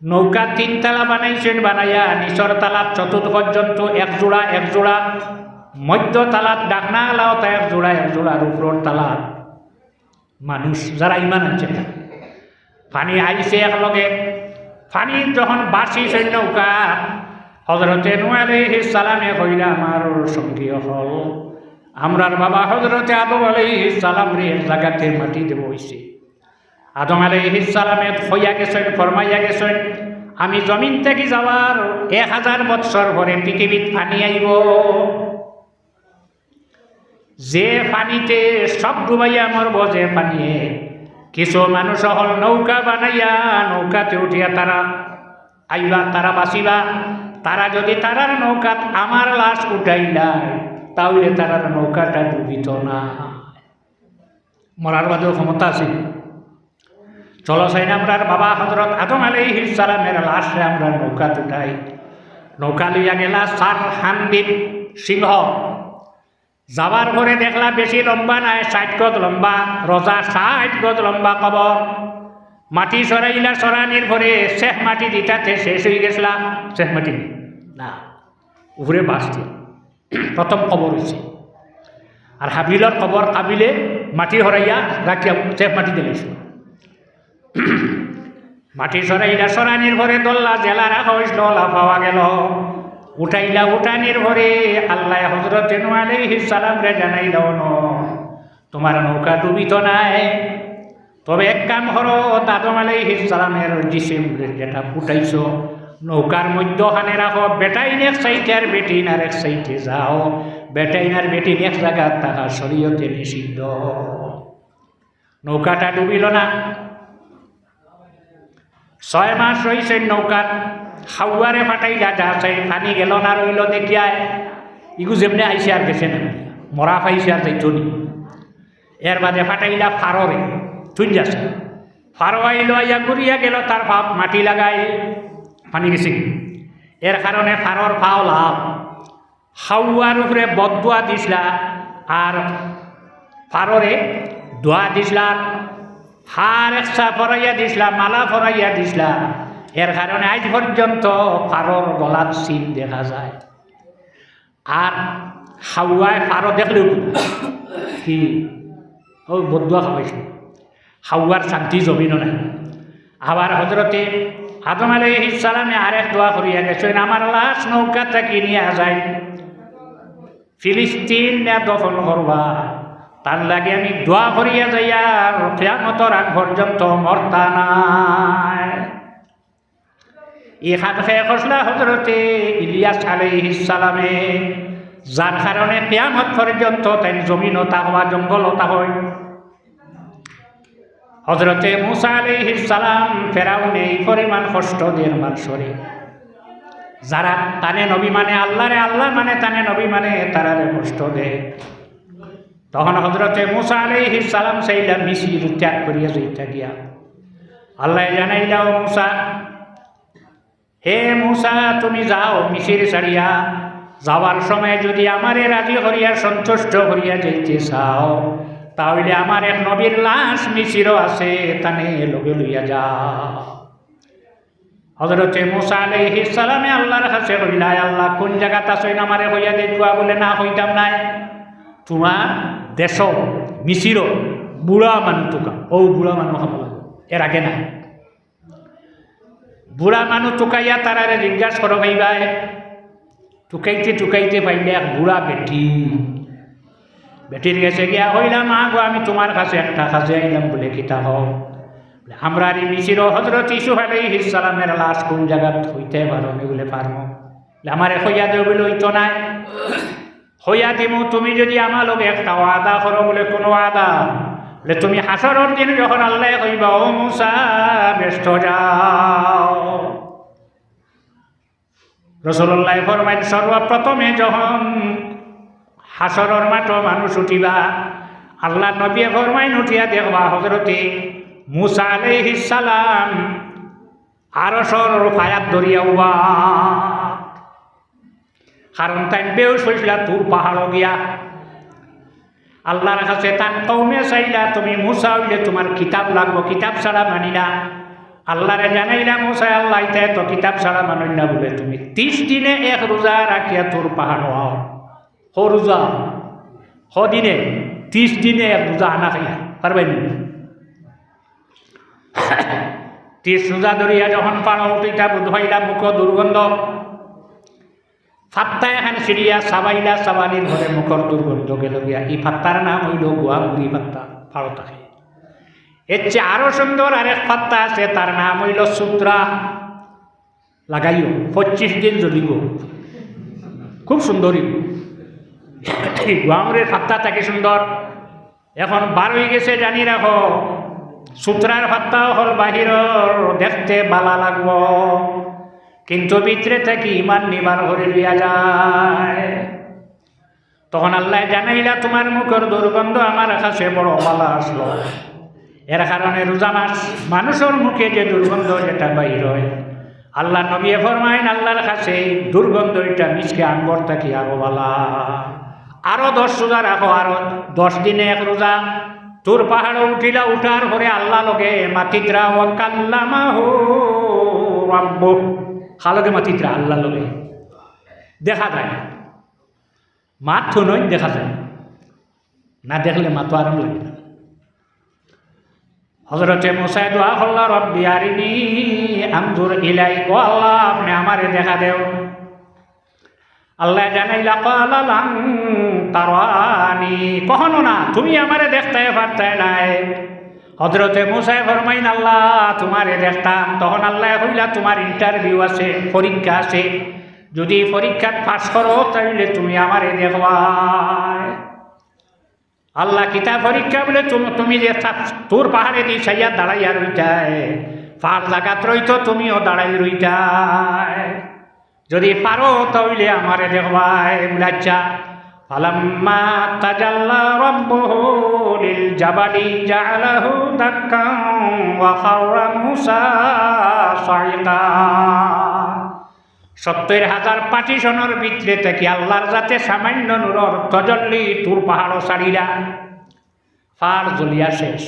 নৌকা 3 তালা বানাইছেন, বানাইয়া নিচর তালাত চতুর্থ পর্যন্ত এক জোড়া, মধ্য তালাত ডাকনা আলাওতা এক জোড়া, আর উপর তালাত মানুষ যারা ইমান আনছে। পানি আইছে একলগে। পানি যখন বাঁচিছে নৌকা, হজরতে নূহ আলাইহিস সালামে কইলা, আমার সঙ্গী হল আমরার বাবা হজরতে আদম আলাইহিস সালাম রে জায়গাতে মাটি দেব হইছে। আদম আলাইহিস সালামে হইয়া গেছেন, ফরমাইয়া গেছেন, আমি জমিন থেকে যাওয়ার 1000 বৎসর পরে পৃথিবীত পানি আইব, যে পানিতে সব ডুবাইয়া মরব, যে পানিয়ে কিছু মানুষ হল নৌকা বানাইয়া নৌকাতে উঠিয়া তারা আইবা, তারা বাঁচিবা। তারা যদি তারার নৌকাত আমার লাশ উঠাইলাই, তাহলে তারার নৌকাটা ডুবিত না। মরার বাদেও ক্ষমতা আছে। চলো সাইন আমরার বাবা হজরত আদম আলাইহিস সালামের লাশে আমরা নৌকাত উঠাই। নৌকা লইয়া গেলা সারহান্দিন সিংহ। যাবার পরে দেখলা বেশি লম্বা নাই, 60 গজ লম্বা রোজা, 60 গজ লম্বা কবর। মাটি সরাইলা, সরানির পরে শেষ মাটি দিতাতে শেষ হয়ে গেছিলা। শেষ মাটি না, উপরে বাঁচতে প্রথম কবর হয়েছে। আর হাবিলর কবর কাবিলে মাটি হরাইয়া রাখিয়া শেষ মাটি দিলেছিল। মাটি সরাইলা, সরানির পরে দল্লা জেলা রাখা হয়েছিল, পাওয়া গেল। উঠাইলা, উঠানির পরে আল্লাহ হজরত নূহ আলাইহিস সালাম রে জানাইল, তোমার নৌকা ডুবিত নাই, তবে এক কাম করো, আদম আলাইহিস সালামের জিসিম যেটা ফুটাইছো নৌকার মধ্যখানে রাখো, বেটাইন এক সাইডে আর বেটিন আর এক সাইডে যাও। বেটাইন আর বেটিন এক জায়গা থাকা শরীয়তে নিষিদ্ধ। নৌকাটা ডুবিল না, 6 মাস রয়েছে নৌকার, হাওয়ারে ফাটাইলা যা চাই পানি গেল না, রইল দেখিয়ায় ইগু যেমনি আইসে আর গেছে না, মরা পাইছে আর যাইতো নি। এর বাদে ফাটাইলা ফাররে তুই যাচ্ছে, ফারো আইল, আইয়া ঘুরিয়া গেল, তার ভাব মাটি লাগাই পানি গেছে। এর কারণে ফারর পাও লাভ, হাওয়ার উপরে বদুয়া দিসলা আর ফাররে দোয়া দিসলা, হার একসা ফরাইয়া দিসলা, মালা ফরাইয়া দিসলা। এর কারণে আজ পর্যন্ত ফারর গলার সিন দেখা যায়। আর হাওয়ায় ফারো দেখলেও কি ও বদুয়া খাওয়াইছে, হাওয়ার শান্তি জমিনও নাই। আবার হজরতে আদম আলাইহিস সালামে আরেক দোয়া করিয়া গেছেন, আমার লাশ নৌকা থেকে নিয়ে যায় ফিলিস্তিন দফন করবা, তার লাগে আমি দোয়া করিয়া যাইয়া কিয়ামতের আগ পর্যন্ত মরতা নাই। এখান খেয়ে খসলা হজরতে ইলিয়াস আলাইহিস সালামে, যার কারণে কিয়ামত পর্যন্ত তাই জমিনও থাকবা, জঙ্গলও থাকয়। হজরতে মুসা আলাইহিস সালাম ফেরাউনে এই পরিমাণ কষ্ট দিয়ে মানুষরে, যারা তানে নবী মানে আল্লাহরে, আল্লাহ মানে তানে নবী মানে তারারে কষ্ট দেয়। তখন হজরতে মুসা আলাইহিস সালাম সেইলা মিশির ত্যাগ করিয়া যাইতা গিয়া আল্লাহ জানাইলাও, মুসা হে মুসা তুমি যাও মিশির ছাড়িয়া, যাওয়ার সময় যদি আমারে রাজি করিয়া সন্তুষ্ট করিয়া যাইতে চাও, তাহলে আমার এক নবীর লাশ মিশিরও আছে, তানে লগে লইয়া যাও। হজরতে মুসা আলাইহিস সালামে আল্লাহর কাছে কইলা, আল্লাহ কোন জায়গাতে আছেন আমারে হইয়া দেখুয়া, বলে না হইতাম নাই, তোমার দেশ মিশির বুড়া মানুষ তোকা, ও বুড়া মানুষ খাব লাগে, এর আগে না। বুড়া মানুষ টুকাইয়া তারারে জিজ্ঞাসা করো ভাইবাই, টুকাইতে টুকাইতে পাইলে এক বুড়া বেটি, বেটির কাছে গিয়া হইলাম, মা গো আমি তোমার কাছে একটা কাজে আইলাম, বলে কিতা হও, আমরা এই মিশির হজরত ইউসুফ আলাইহিস সালামের লাশ কোন জায়গা হইতে পারো নি, বলে পারবো, আমার হইয়া দেও, বলে হইতো না, হইয়া দিমু তুমি যদি আমার লোক একটা ওয়াদা করো, বলে কোন ওয়াদা, বলে তুমি হাসরের দিন যখন আল্লাহ কইবা ও মুসা ব্যস্ত যাও, রাসূলুল্লাহ ফরমাইন সর্বপ্রথমে যখন হাসরের মাঠ মানুষ উঠিবা, আল্লাহ নবী ফরমাইন উঠিয়া দেখবা হযরতে মুসা আলাইহিস সালাম আরশের ফায়াত ধরিয়া উবা, কারণ তাই বেউস হইলা তুর পাহাড় গিয়া আল্লাহর কাছে তার কওমে চাইলা, তুমি মুসা হইলে তোমার কিতাব লাগবো, কিতাব ছাড়া মানি না। আল্লাহরে জানাইলা মুসা আল্লাহ ইতায় তো কিতাব ছাড়া মানি না, বলে তুমি 30 দিনে এক রোজা রাখিয়া তোর পাহাড় হও, হ রোজা হ দিনে 30 দিনে এক রোজা আনা খাইয়া পারবাই না। 30 রোজা ধরিয়া যখন পাড় উঠিটা বুধ হইলা মুখ দুর্গন্ধ, ফাত্তা এখান সিরিয়া সাবাইলা, সাবানির ঘরে মুখর দুর্গন্ধ গেল গিয়া। এই ফাত্তার নাম হইল গোয়ামুড়ি ফাত্তা, পাড়ো থাকে। এর চেয়ে আরো সুন্দর আরেক ফাত্তা আছে, তার নাম হইল সূত্রা, লাগাইও 25 দিন জ্বলিব, খুব সুন্দরী। গোয়ামুড়ির ফাত্তা থাকে সুন্দর। এখন 12 হয়ে গেছে জানি রাখো, সূত্রার ফাত্তা হল বাহির দেখতে বালা লাগব, কিন্তু ভিতরে থেকে ইমান নিবার করে লিয়া যায়। তখন আল্লাহ জানাইলা তোমার মুখের দুর্গন্ধ আমার কাছে বড় বালা আসলো, এর কারণে রোজা মাস মানুষের মুখে যে দুর্গন্ধ যেটা বাহির হয়, আল্লাহ নবী ফরমাইন আল্লাহর কাছে দুর্গন্ধ এটা মিশকে আনবর থাকি আরো বালা। আরো 10 রোজা রাখো, আরো 10 দিনে এক রোজা। তোর পাহাড়ে উঠিলা, উঠার পরে আল্লাহ লগে মাতিত্রা ও কাল্লামাহু রাব্বু, খালকে মাতিত্রা আল্লাহ লগে দেখা যায়, মাত নয় দেখা যায় না, দেখলে মাতো আরাম লাগে না। হযরতে মুসা দোয়া করল, রব্বি আরিনি আনজুর ইলাইক, ও আল্লাহ আপনি আমারে দেখা দেও। আল্লাহ জানাইলা ক্বালা লান তারানি, কখনো না তুমি আমারে দেখতে পারতে নাই। হজরতে মুসায় ফরমাইন আল্লাহ তোমারে দেখতাম, তখন আল্লাহ কইলা তোমার ইন্টারভিউ আছে, পরীক্ষা আছে, যদি পরীক্ষাত পাস করো তাহলে তুমি আমারে দেখবা। আল্লাহ কিতা পরীক্ষা বলে তুমি যে তোর পাহাড়ে দি সাইয়া দাঁড়াইয়া রইটায়, পার জাগাত রইতো তুমিও দাঁড়াই রইটায়, যদি পারো তাহলে আমারে দেখবাই বলে। আচ্ছা, ফালাম্মা তাজাল্লা রাব্বুহু লিল জাবালি জাআলাহু দাক্কান ওয়া খাররা মূসা সাইকা। 70,000 পাটিশনের ভিতরে থেকে আল্লাহর যাতে সামান্য নূরের তজল্লি তুর পাহাড়ও ছাড়িলা, পাহাড় জ্বলিয়া শেষ,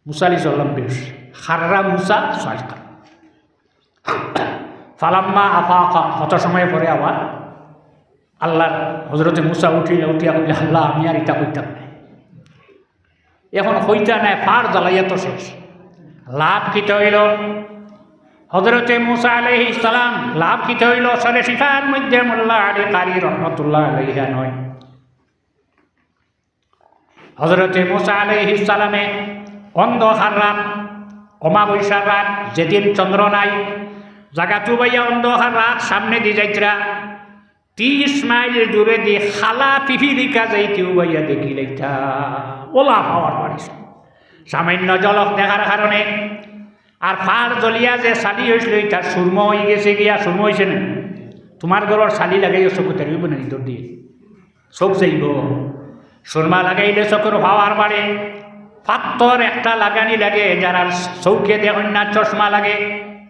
মুসা আলাইহিস সালাম বেশ খাররা মূসা সাইকা। ফালাম্মা আফাকা, কত সময় পরে আবার আল্লাহর হজরতে মুসা উঠিয়া কইলা আল্লাহ আমি আর ইটা কইতাম না, এখন হইতা নাই, পাহাড় জ্বালাইয়া তো শেষ। লাভ কিতে হইল হজরতে মুসা আলাইহিস সালাম, লাভ কিতে হইল সরে শিফার মধ্যে মোল্লা আলী কারি রহমতুল্লাহ আলাইহা নয়, হজরতে মুসা আলাইহিস সালামে অন্ধকার রাত, অমাবস্যার রাত, যেদিন চন্দ্র নাই, জাগা চুবাইয়া অন্ধকার রাত, সামনে দিয়ে যাইতরা 30 মাইল দূরে দিয়ে খালা পিপিলিকা যাইতে উবাইয়া দেখি লাইতা ওলা পাওয়ার পারিস সামান্য জলক দেখার কারণে। আর ফার জ্বলিয়া যে শালি হয়েছিল এটা সুরম হয়ে গেছে গিয়া, সুরম হয়েছে না, তোমার ঘরের শালি লাগাইও চকু তারিব না, তোর দিয়ে চোখ যাইব, সুরমা লাগাইলে চকুর পাওয়ার বাড়ে। পাত্তর একটা লাগানি লাগে, যারা চৌকে দেখেন না চশমা লাগে,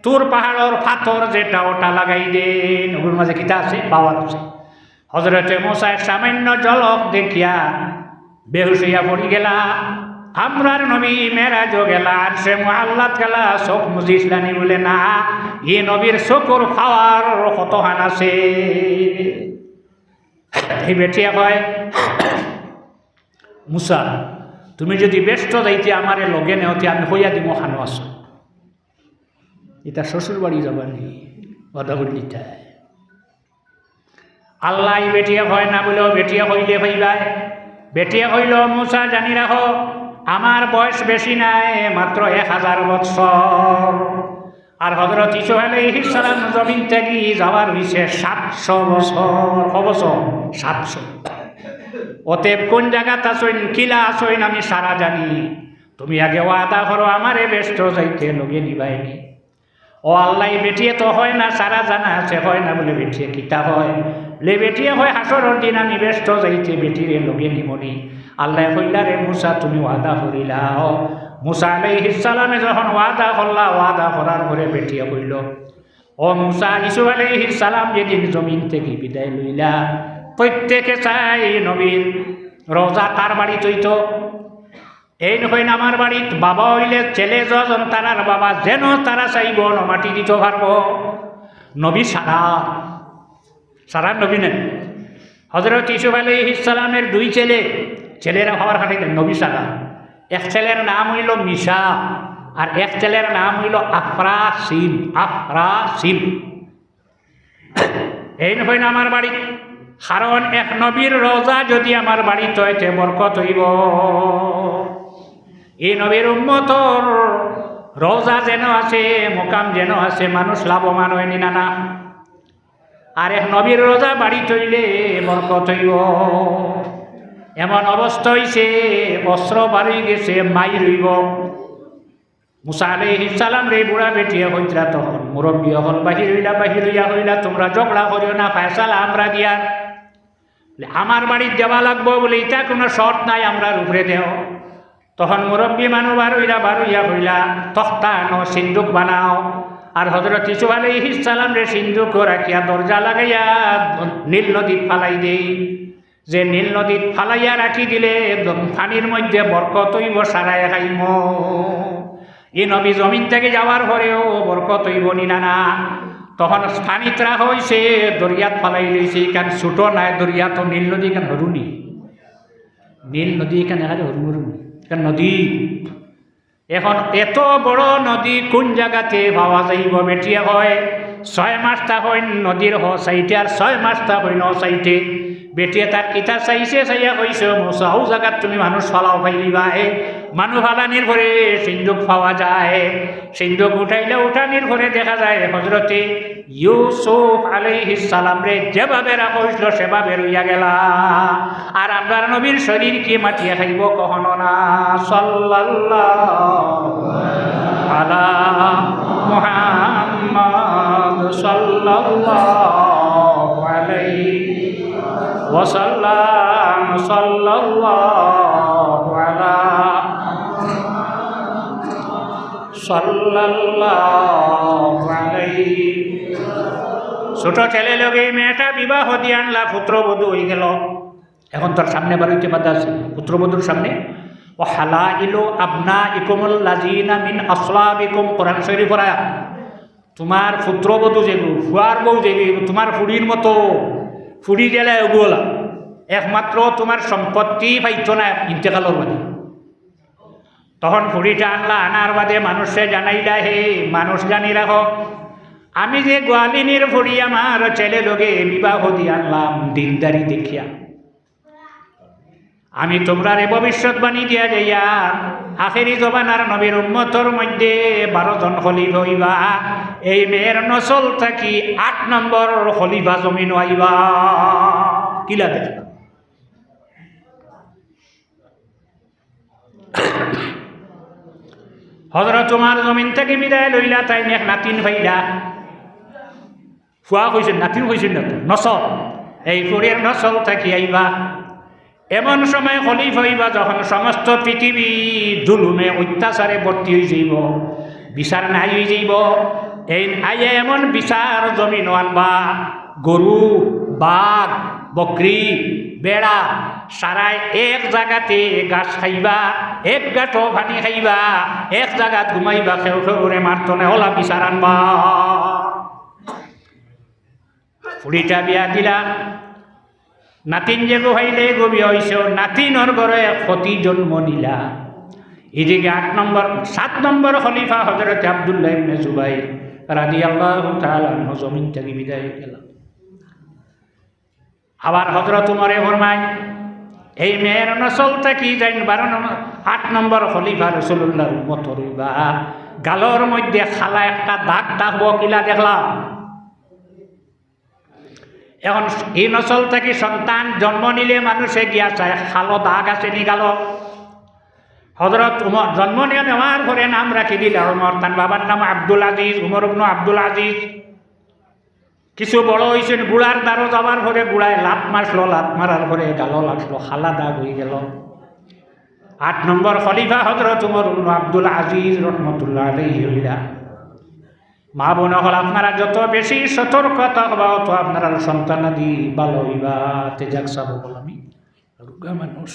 তোর পাহাড়ের পাথর যেটা ওটা লাগাই দে, ওগুলোর মাঝে কিতা আছে পাওয়ার আছে। হজরতে মুসার সামান্য জলক দেখিয়া বেহুশ হইয়া পড়ি গেলা। আমরার নবী মেরাজ গেলা, আর সে মুআল্লাত গেলা, চোখ মুজিসলানি বলে না, ই নবীর চকুর পাওয়ার কতখান আছে। এই বেটিয়া কয় মুসা তুমি যদি ব্যস্ত যাইতে আমারে লগে নেওতে আমি হইয়া দিব খানো আছো, এটা শ্বশুর বাড়ি যাবার নেই বাধা করলিটা। আল্লাহ বেটিয়া হয় না বলেও বেটিয়া হইলে হইবাই, বেটিয়া হইল মুসা জানি রাখো আমার বয়স বেশি নাই, মাত্র 1000 বৎসর। আর হযরত ঈসা আলাইহিস সালাম জমিন থেকে যাওয়ার হইছে 700 বছর। অবশ্য 700। অতএব কোন জায়গাতে আসইন কিলা আসইন আমি সারা জানি, তুমি আগে ওয়াদা করো আমারে ব্যস্ত যাইতে লগে নিবাইনি। ও আল্লাহ বেটিয়ে তো হয় না, সারা জানা আছে হয় না বলে বেটিয়ে কিতা হয়, লে বেটিয়ে হয় হাসরের দিন আমি ব্যস্ত যাইতে বেটিরে লগে নিমনি। আল্লাহ কইলা রে মুসা তুমি ওয়াদা করিলাও। মুসা আলাইহিস সালামে যখন ওয়াদা করলা, ওয়াদা করার পরে বেটিয়ে কইল ও মুসা, ঈসা আলাইহিস সালাম যেদিন জমিন থেকে বিদায় লইলা, প্রত্যেকে চাই নবীর রোজা তার বাড়ি তৈতো, এই নয় আমার বাড়িত বাবা হইলে ছেলে যজন তারার বাবা যেন তারা চাইব মাটি দিতে পারব। নবী সারা নবী নেন। হযরত ঈসা আলাইহিস সালামের 2 ছেলে, ছেলেরা হওয়ার খাটিতে নবী সারা। এক ছেলের নাম হইল মিশা, আর এক ছেলের নাম হইল আফরাসিম। আফরাসিম এই নয় আমার বাড়ি, কারণ এক নবীর রোজা যদি আমার বাড়িতে হইতে বরকত হইব। এই নবীর উম্মতর রোজা যেন আছে, মোকাম যেন আছে, মানুষ লাভবান হয়নি না। আর এক নবীর রোজা বাড়ি তৈলে বরকত হইব। এমন অবস্থা হইছে অস্ত্র বাড়ি গেছে, মাই রইব। মুসা আলাইহিস সালাম রে বুড়া বেটিয়া হইতরা তখন মুরব্বী হল, বাহির হইয়া হইলা তোমরা ঝগড়া করিও না, ফয়সালা আমরা দিয়া আমার বাড়ির দেওয়া লাগবো বলে এটা কোনো শর্ত নাই, আমরা উপরে দেও। তখন মুরব্বী মানুষ বারুইয়া হইলা তখতা নো সিন্দুক বানাও। আর হযরত ঈসা আলাইহিস সালাম রে সিন্দুক রাখিয়া দরজা লাগাইয়া নীল নদী ফালাই দেই, যে নীল নদী ফালাইয়া রাখি দিলে পানির মধ্যে বরকত হইব, সারায় খাইম। এই নবী জমিন থেকে যাওয়ার পরেও বরকত হইব নি না। তখন পানিত রাখা হয়েছে, দরিয়াত ফালাই লইছে, কারণ ছোটো নাই দরিয়া, তো নীল নদী কেন হরুনি, নীল নদী এখানে হরুনি নদী। এখন এত বড় নদী কোন জায়গাতে পাওয়া যাইব? বেটিয়া হয় 6 মাস তা হয় নদীর হ সাইটে, আর 6 মাস তা হয় ন সাইটে। বেটিয়ে তার কিতা চাইছে চাইয়া কইছে মোসাও জায়গাত তুমি মানুষ ফালাও পাইলিবা মানুষ ফালানির পরে সিন্ধুক পাওয়া যায় সিন্ধুক উঠাইলে উঠানির পরে দেখা যায় হজরতে ইউসুফ আলাইহিস সালাম রে যেভাবে রাখা হইছিল সেভাবে রইয়া গেলা আর আপনার নবীর শরীর কি মাটিয়া খাইব কখনো না সাল্লাল্লাহু আলা মুহাম্মদ সাল্লাল্লাহু আলাইহি ওয়াসাল্লাম সাল্লাল্লাহু আলা সাল্লাল্লাহু আলাইহি ছোট ছেলে লগে মেয়েটা বিবাহ দিয়ে আনলা পুত্রবধূ হয়ে গেল এখন তার সামনে বাড়িতে বাধা আছে পুত্রবধূর সামনে ও হালা ইলো আবনা ইকুমুল লাজিনা মিন আসলাবিকুম কোরআন শরীফ পড়া তোমার পুত্রবধূ যেগুলো ফুয়ার বউ যেগুলো তোমার ফুড়ির মতো ফুড়ি গেলে ওগুলা একমাত্র তোমার সম্পত্তি পাইতো না ইন্তেকালর বাদে তখন ফুড়িটা আনলা আনার বাদে মানুষে জানাইলা হে মানুষ জানি রাখো আমি যে গোয়ালিনীর ফুড়ি আমার ছেলে লোকে বিবাহ দিয়ে আনলাম দিনদারি দেখিয়া আমি তোমরা রে ভবিষ্যৎবাণী দিয়া যাইয়া আখেরি জবানার নবীর উম্মতর মধ্যে 12 জন খলিফা হইবা এই মেয়ের নসল থাকি 8 নম্বর খলিফা জমিন হইবা কিলা দেখলাম হযরত তোমার জমিন থেকে বিদায় লইলা তাই এক নাতিন ভাইলা ফুয়া কইছেন নাতিন কইছেন না নসল এই ফুরের নসল থাকি আইবা এমন সময় খলিফা হইবা যখন সমস্ত পৃথিবী জুলুমে অত্যাচারে ভর্তি হয়ে যাইব বিচার নাই হয়ে যাইব এই আইয়ে এমন বিচার জমিন আনবা গরু বাঘ বকরি বেড়া সারাই এক জায়গাতে গাছ খাইবা এক গাঁটো পানি খাইবা এক জায়গাত ঘুমাইবা খেউ খেউরে মারতনে ওলা বিচার আনবা ফুড়িটা বিয়া দিলা নাতিন যে গোহাইলে গবি হয়েছে নাতিনর ঘরে ক্ষতি জন্ম নিলা এদিকে 7 নম্বর খলিফা হযরত আব্দুল্লাহ ইবনে জুবাইর রাদিয়াল্লাহু তাআলা আনহু জমিন থেকে বিদায় গেল আবার হযরত উমরে ফরমায় এই মেয়ের নসল থেকে যাইন 8 নম্বর খলিফা রাসূলুল্লাহর উম্মত হইবা গালর মধ্যে খালা একটা দাগ থাকবো কিলা দেখলাম এখন এই নসল থেকে সন্তান জন্ম নিলে মানুষে গিয়া চায় খালো দাগ আছে নি গাল হযরত উমর জন্ম নিয়ে নেওয়ার পরে নাম রাখি দিলে উমর তার বাবার নাম আব্দুল আজিজ উমর ইবনে আব্দুল আজিজ কিছু বড় হয়েছেন গুড়ার দ্বারও যাবার পরে গুড়ায় লাত মারলো লাত মারার পরে গালো লাগলো খালা দাগ হয়ে গেল 8 নম্বর খলিফা হযরত উমর ইবনে আব্দুল আজিজ রহমতুল্লাহ আলাইহি হইলা মা বোন হল আপনারা যত বেশি সতর্কতা হবা তত আপনারা সন্তানাদি ভালো হইবা তেজাক সাব বল আমি রোগা মানুষ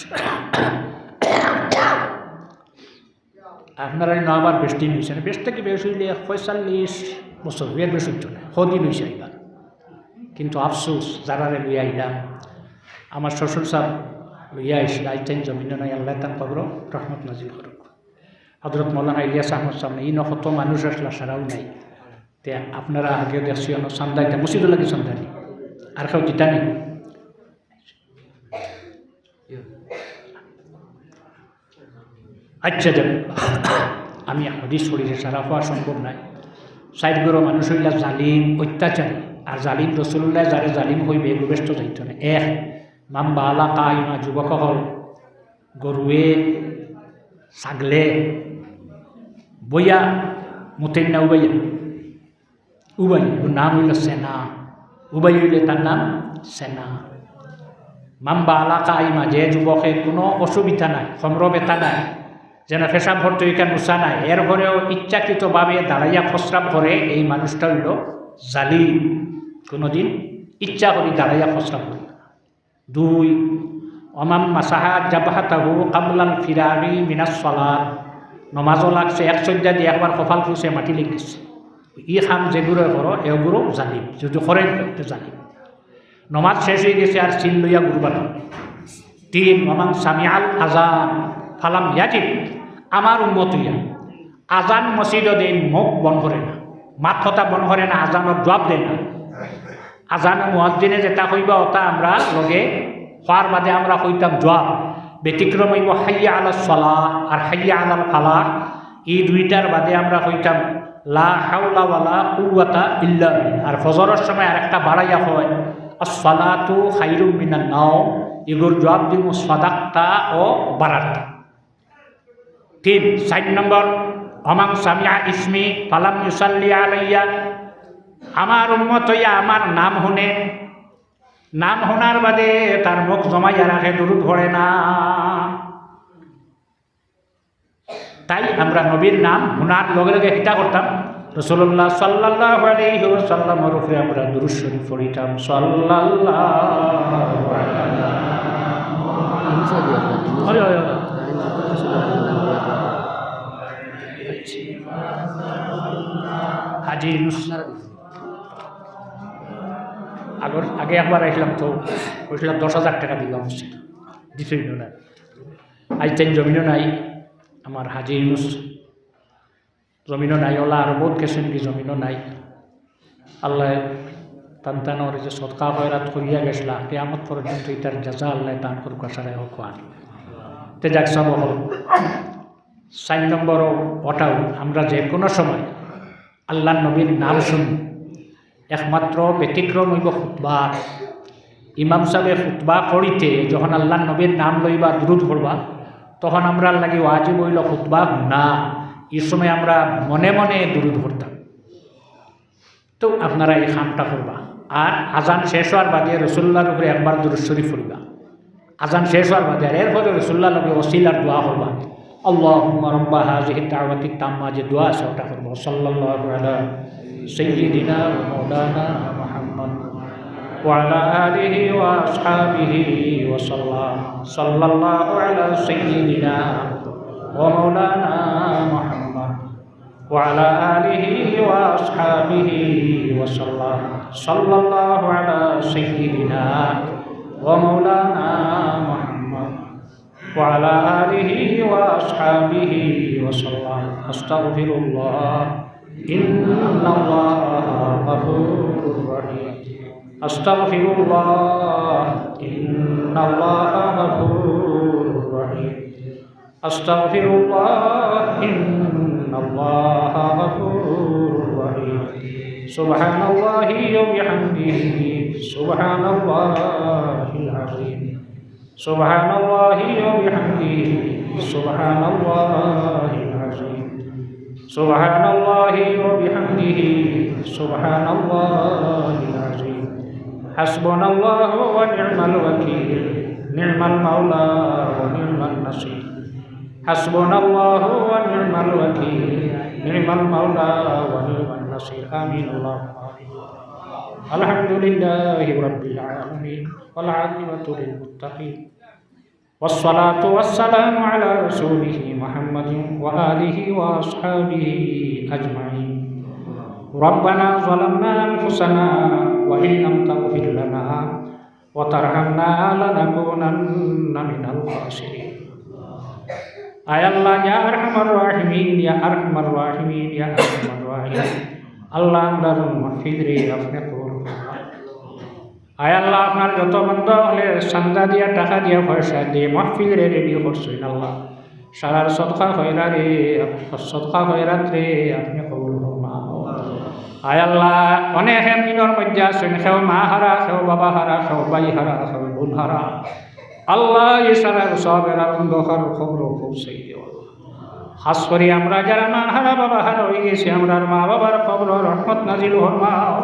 আপনারা আবার বেশি নিয়েছেন বেশ থেকে বেশ হইলে 45 বছর এর বেশি চলে সদিন হয়েছে আইবা কিন্তু আফসোস যারা লইয়া আইলাম আমার শ্বশুর সাহেব লইয়া আইসি আইতেন জমিন নাই আল্লাহ তার কবর রহমত নাজিল করুক হযরত মৌলানা ইলিয়াস আহমদ সামনে এই কত মানুষ আসলা সারাও নাই তে আপনারা আগে দেখছি সন্ধ্যায় মসজিদও লাগে সন্ধ্যায় আর কেউ দিতা নেই আচ্ছা যাক আমি হাদিস শরীরে সারা হওয়া সম্ভব নাই সাইড গরো মানুষ হইলা জালিম অত্যাচারী আর জালিম রাসূলুল্লাহ যারে জালিম হইবে ব্যস্ত যাইত না মাম বালা কাইমা যুবক হল গরুয়ে ছাগলে বইয়া মুতেন না উবাইয়া উবাই ওর নাম হইল সেনা উবাই হইলে তার নাম সেনা মাম্বা আলাকা আইমা যে যুবকের কোনো অসুবিধা নাই খম্র ব্যথা নাই যেন পেশাব ভর্তি এখানে উষা নাই এর পরেও ইচ্ছাকৃতভাবে দাঁড়াইয়া প্রস্রাব করে এই মানুষটা হইল জালিম কোনোদিন ইচ্ছা করি দাঁড়াইয়া প্রস্রাব করে 2 অমাম মাসাহা জাবাহাতাহু কাবলাল ফিরারি মিনাস সালাত নমাজও লাগছে 1 সজ্জা দিয়ে একবার কপাল ফুসে মাটি লেগেছে ই খাম যেগুলো করো এগুলো জালিম যদি করে জালিম নমাজ শেষ হয়ে গেছে আর চিল লইয়া গুরবান 3 অমান সামিয়াল আজান ফালাম ইয়াজিব আমার উম্মত হইয়া আজান মসজিদও দেন মুখ বন্ধ করে না মাত কথা বন্ধ করে না আজানের জবাব দেয় না আজান মুয়াজ্জিনে যেটা কইবা ওটা আমরা লগে হওয়ার বাদে আমরা কইতাম জবাব। ব্যতিক্রম হইব হাইয়া আলাস সালাহ আর হাইয়া আলাল ফালাহ, এই দুইটার বাদে আমরা কইতাম লা হাওলা ওয়ালা কুওয়াতা ইল্লা বিল্লাহ। আর ফজরের সময় আরেকটা বাড়াইয়া হয় আস-সালাতু খায়রুম মিনান নাওম, এগুলোর জবাব দিব সাদাক্তা ও বারাক্তা। 4 নম্বর অমাং সামিয়া ইসমি ফালাম ইউসাল্লি আলাইয়া, আমার উম্মত হইয়া আমার নাম শুনে, নাম শোনার বাদে তার মুখ জমাইয়া রাখে, দুরূদ পড়ে না। তাই আমরা নবীর নাম শোনার লগে লগে কিতা করতাম, রাসূলুল্লাহ সাল্লাল্লাহু আলাইহি ওয়াসাল্লামের উপরে আমরা দুরূদ শরীফ পড়িতাম। সাল্লাল্লাহু হাজি ইউনুস আগে একবার আসলাম তো বলছিলাম 10,000 টাকা দিলাম, দিছই না। আজ তাই জমিনও নাই, আমার হাজি ইউনুস জমিনও নাই, ওলা আর বহুত গেছেন কি জমিনও নাই। আল্লাহ টানটানোর যে সৎকা খয়রাত করিয়া গেছিলা কিয়ামত পর্যন্ত এটার জাজা আল্লাহ দান করুক, আশারায় হোক। তে যাক সব হল। 4 নম্বর ওটাও আমরা যে কোনো সময় আল্লাহ নবীর নাম শুনি, একমাত্র ব্যতিক্রম হইব খুতবা। ইমাম সাহেব খুতবা করিতে যখন আল্লাহ নবীর নাম লইবা দুরূদ পড়বা, তখন আমরা লাগি ওয়াজিব হইল খুতবা না, এই সময় আমরা মনে মনে দুরূদ পড়তাম। তো আপনারা এই কামটা করবা। আর আজান শেষ হওয়ার বাদে রাসূলুল্লাহর উপরে একবার দুরূদ শরীফ পড়বা। আজান শেষ হওয়ার বাদে আর এরপরে রাসূলুল্লাহর নবী ওসিলার দোয়া করবা, আল্লাহুম্মা রাব্বা হাযিহি দাওয়াতি তাম্মা, যে দোয়া আছে ওটা করবা। সাল্লাল্লাহু আলা সাইয়্যিদিনা ওয়া মাওলানা মুহাম্মদ ওয়া আলা আলিহি ওয়া আসহাবিহি ওয়া সাল্লাম। সাল্লাল্লাহু আলা সাইয়্যিদিনা ওয়া মাওলানা মুহাম্মদ ওয়া আলা আলিহি ওয়া আসহাবিহি ওয়া সাল্লাম। সাল্লাল্লাহু আলা সাইয়্যিদিনা ওয়া মাওলানা মুহাম্মদ ওয়া আলা আলিহি ওয়া আসহাবিহি ওয়া সাল্লাম। আস্তাগফিরুল্লাহ ইন্নাল্লাহা গফুরুর রহিম। আস্তাগফিরুল্লাহ ইন্নাল্লাহা গফুরুর রহিম। আস্তাগফিরুল্লাহ ইন্নাল্লাহা গফুরুর রহিম। সুবহানাল্লাহি ওয়া বিহামদিহি সুবহানাল্লাহিল আযীম। সুবহানাল্লাহি ওয়া বিহামদিহি সুবহানাল্লাহিল আযীম। সুবহানাল্লাহি ওয়া বিহামদিহি সুবহানাল্লাহিল আযীম। হাসবুনাল্লাহু ওয়া নি'মাল ওয়াকিল, নি'মাল মাওলা ওয়া নি'মান নাসীর। হাসবুনাল্লাহু ওয়া নি'মাল ওয়াকিল, নি'মাল মাওলা ওয়া নি'মান নাসীর। আমিন। আল্লাহুম্মা আমিন। আলহামদুলিল্লাহি রাব্বিল আলামিন ওয়াল আকিবাতু লিল মুত্তাকিন। والصلاة والسلام على رسوله محمد وآله وأصحابه أجمعين. ربنا ظلمنا أنفسنا وإن لم تغفر لنا وترحمنا لنكونن من الخاسرين. আয় আল্লাহ, ইয়া আরহামার রাহিমিন, ইয়া আরহামার রাহিমিন, ইয়া আরহামার রাহিমিন। আল্লাহ আমরার মাহফিল রে আপনি কবুল করুন। আয় আল্লাহ, আপনার যত বন্ধ হলে চান্দা দিয়া, টাকা দিয়া, পয়সা দিয়ে মাহফিল রে রেডি করছেন আল্লাহ, সারার সদকা খয়রা রে, সদকা খয়রাত রে আপনি কবুল করুন। আয় আল্লাহ, অনেক এমনির মধ্যে আছেন, কেউ মা হারা, কেউ বাবা হারা, কেউ ভাই হারা, কেউ বোন হারা। আল্লাহ এই সারার সবের অন্ধকার খবর পৌঁছাই দেওয়া। খাস করে আমরা যারা মা হারা, বাবা হারা হয়ে গেছি, আমরা মা বাবার খবর রহমত নাজিল ফরমাও।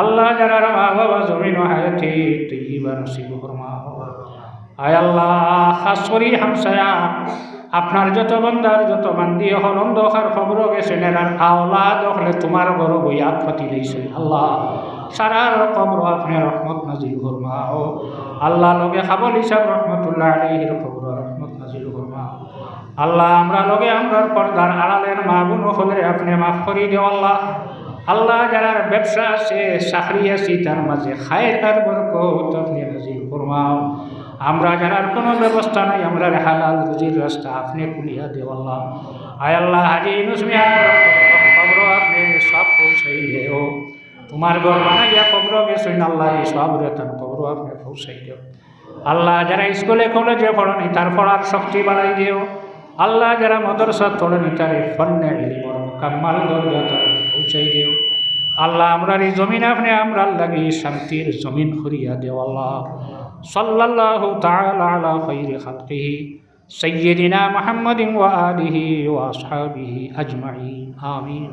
আল্লাহ যারা মা বাবা জমিন হায়াতে তৈবা নসিব ফরমাও। আয় আল্লাহ, খাস করে হামসায়া আপনার যত বন্দার যত বান্দি হল অন্ধকার খবর গেছেন, এরার আওলাদ হলে তোমার বড় বইয়াত ফাটি দিয়েছেন আল্লাহ, সারার কবর আপনি রহমত নাজিল ফরমাও। আল্লাহ লগে খাবল হিসাব রহমতুল্লাহ আলাইহির কবর রহমত নাজিল ফরমাও। আল্লাহ আমরা লগে আমরার পর্দার আড়ালের মা বোন হলে আপনি মাফ করি দেও আল্লাহ। আল্লাহ যারা ব্যবসা আছে, চাকরি আছে, তার মাঝে খায়ের আর বরকত আপনি নাজিল ফরমাও। আমরা যারার কোনো ব্যবস্থা নাই, আমরা হালাল রুজির রাস্তা আপনি খুলিয়া দেও আল্লাহ। আয় আল্লাহ, হাজি ইউনুস মিয়ার কবর আপনি সব পৌঁছাই দেও। তোমার ঘর বানাইয়া কবর গেছেন আল্লাহ এই সব রেতন কবর আপনি পৌঁছাই দিও আল্লাহ যারা স্কুলে কলেজে পড়েনি তার পড়ার শক্তি বাড়াই দিও আল্লাহ যারা মাদ্রাসা পড়েনি তার ফন্নে ইলমর মুকাম্মাল দরজা তার পৌঁছাই দিও আল্লাহ আমরার এই জমিন আপনি আমরার লাগি শান্তির জমিন করিয়া দেও আল্লাহ সাল্লাল্লাহু তাআলা আলা খাইরি খালকিহি সাইয়্যিদিনা মুহাম্মাদিন ওয়া আলিহি ওয়া আসহাবিহি আজমাইন আমিন।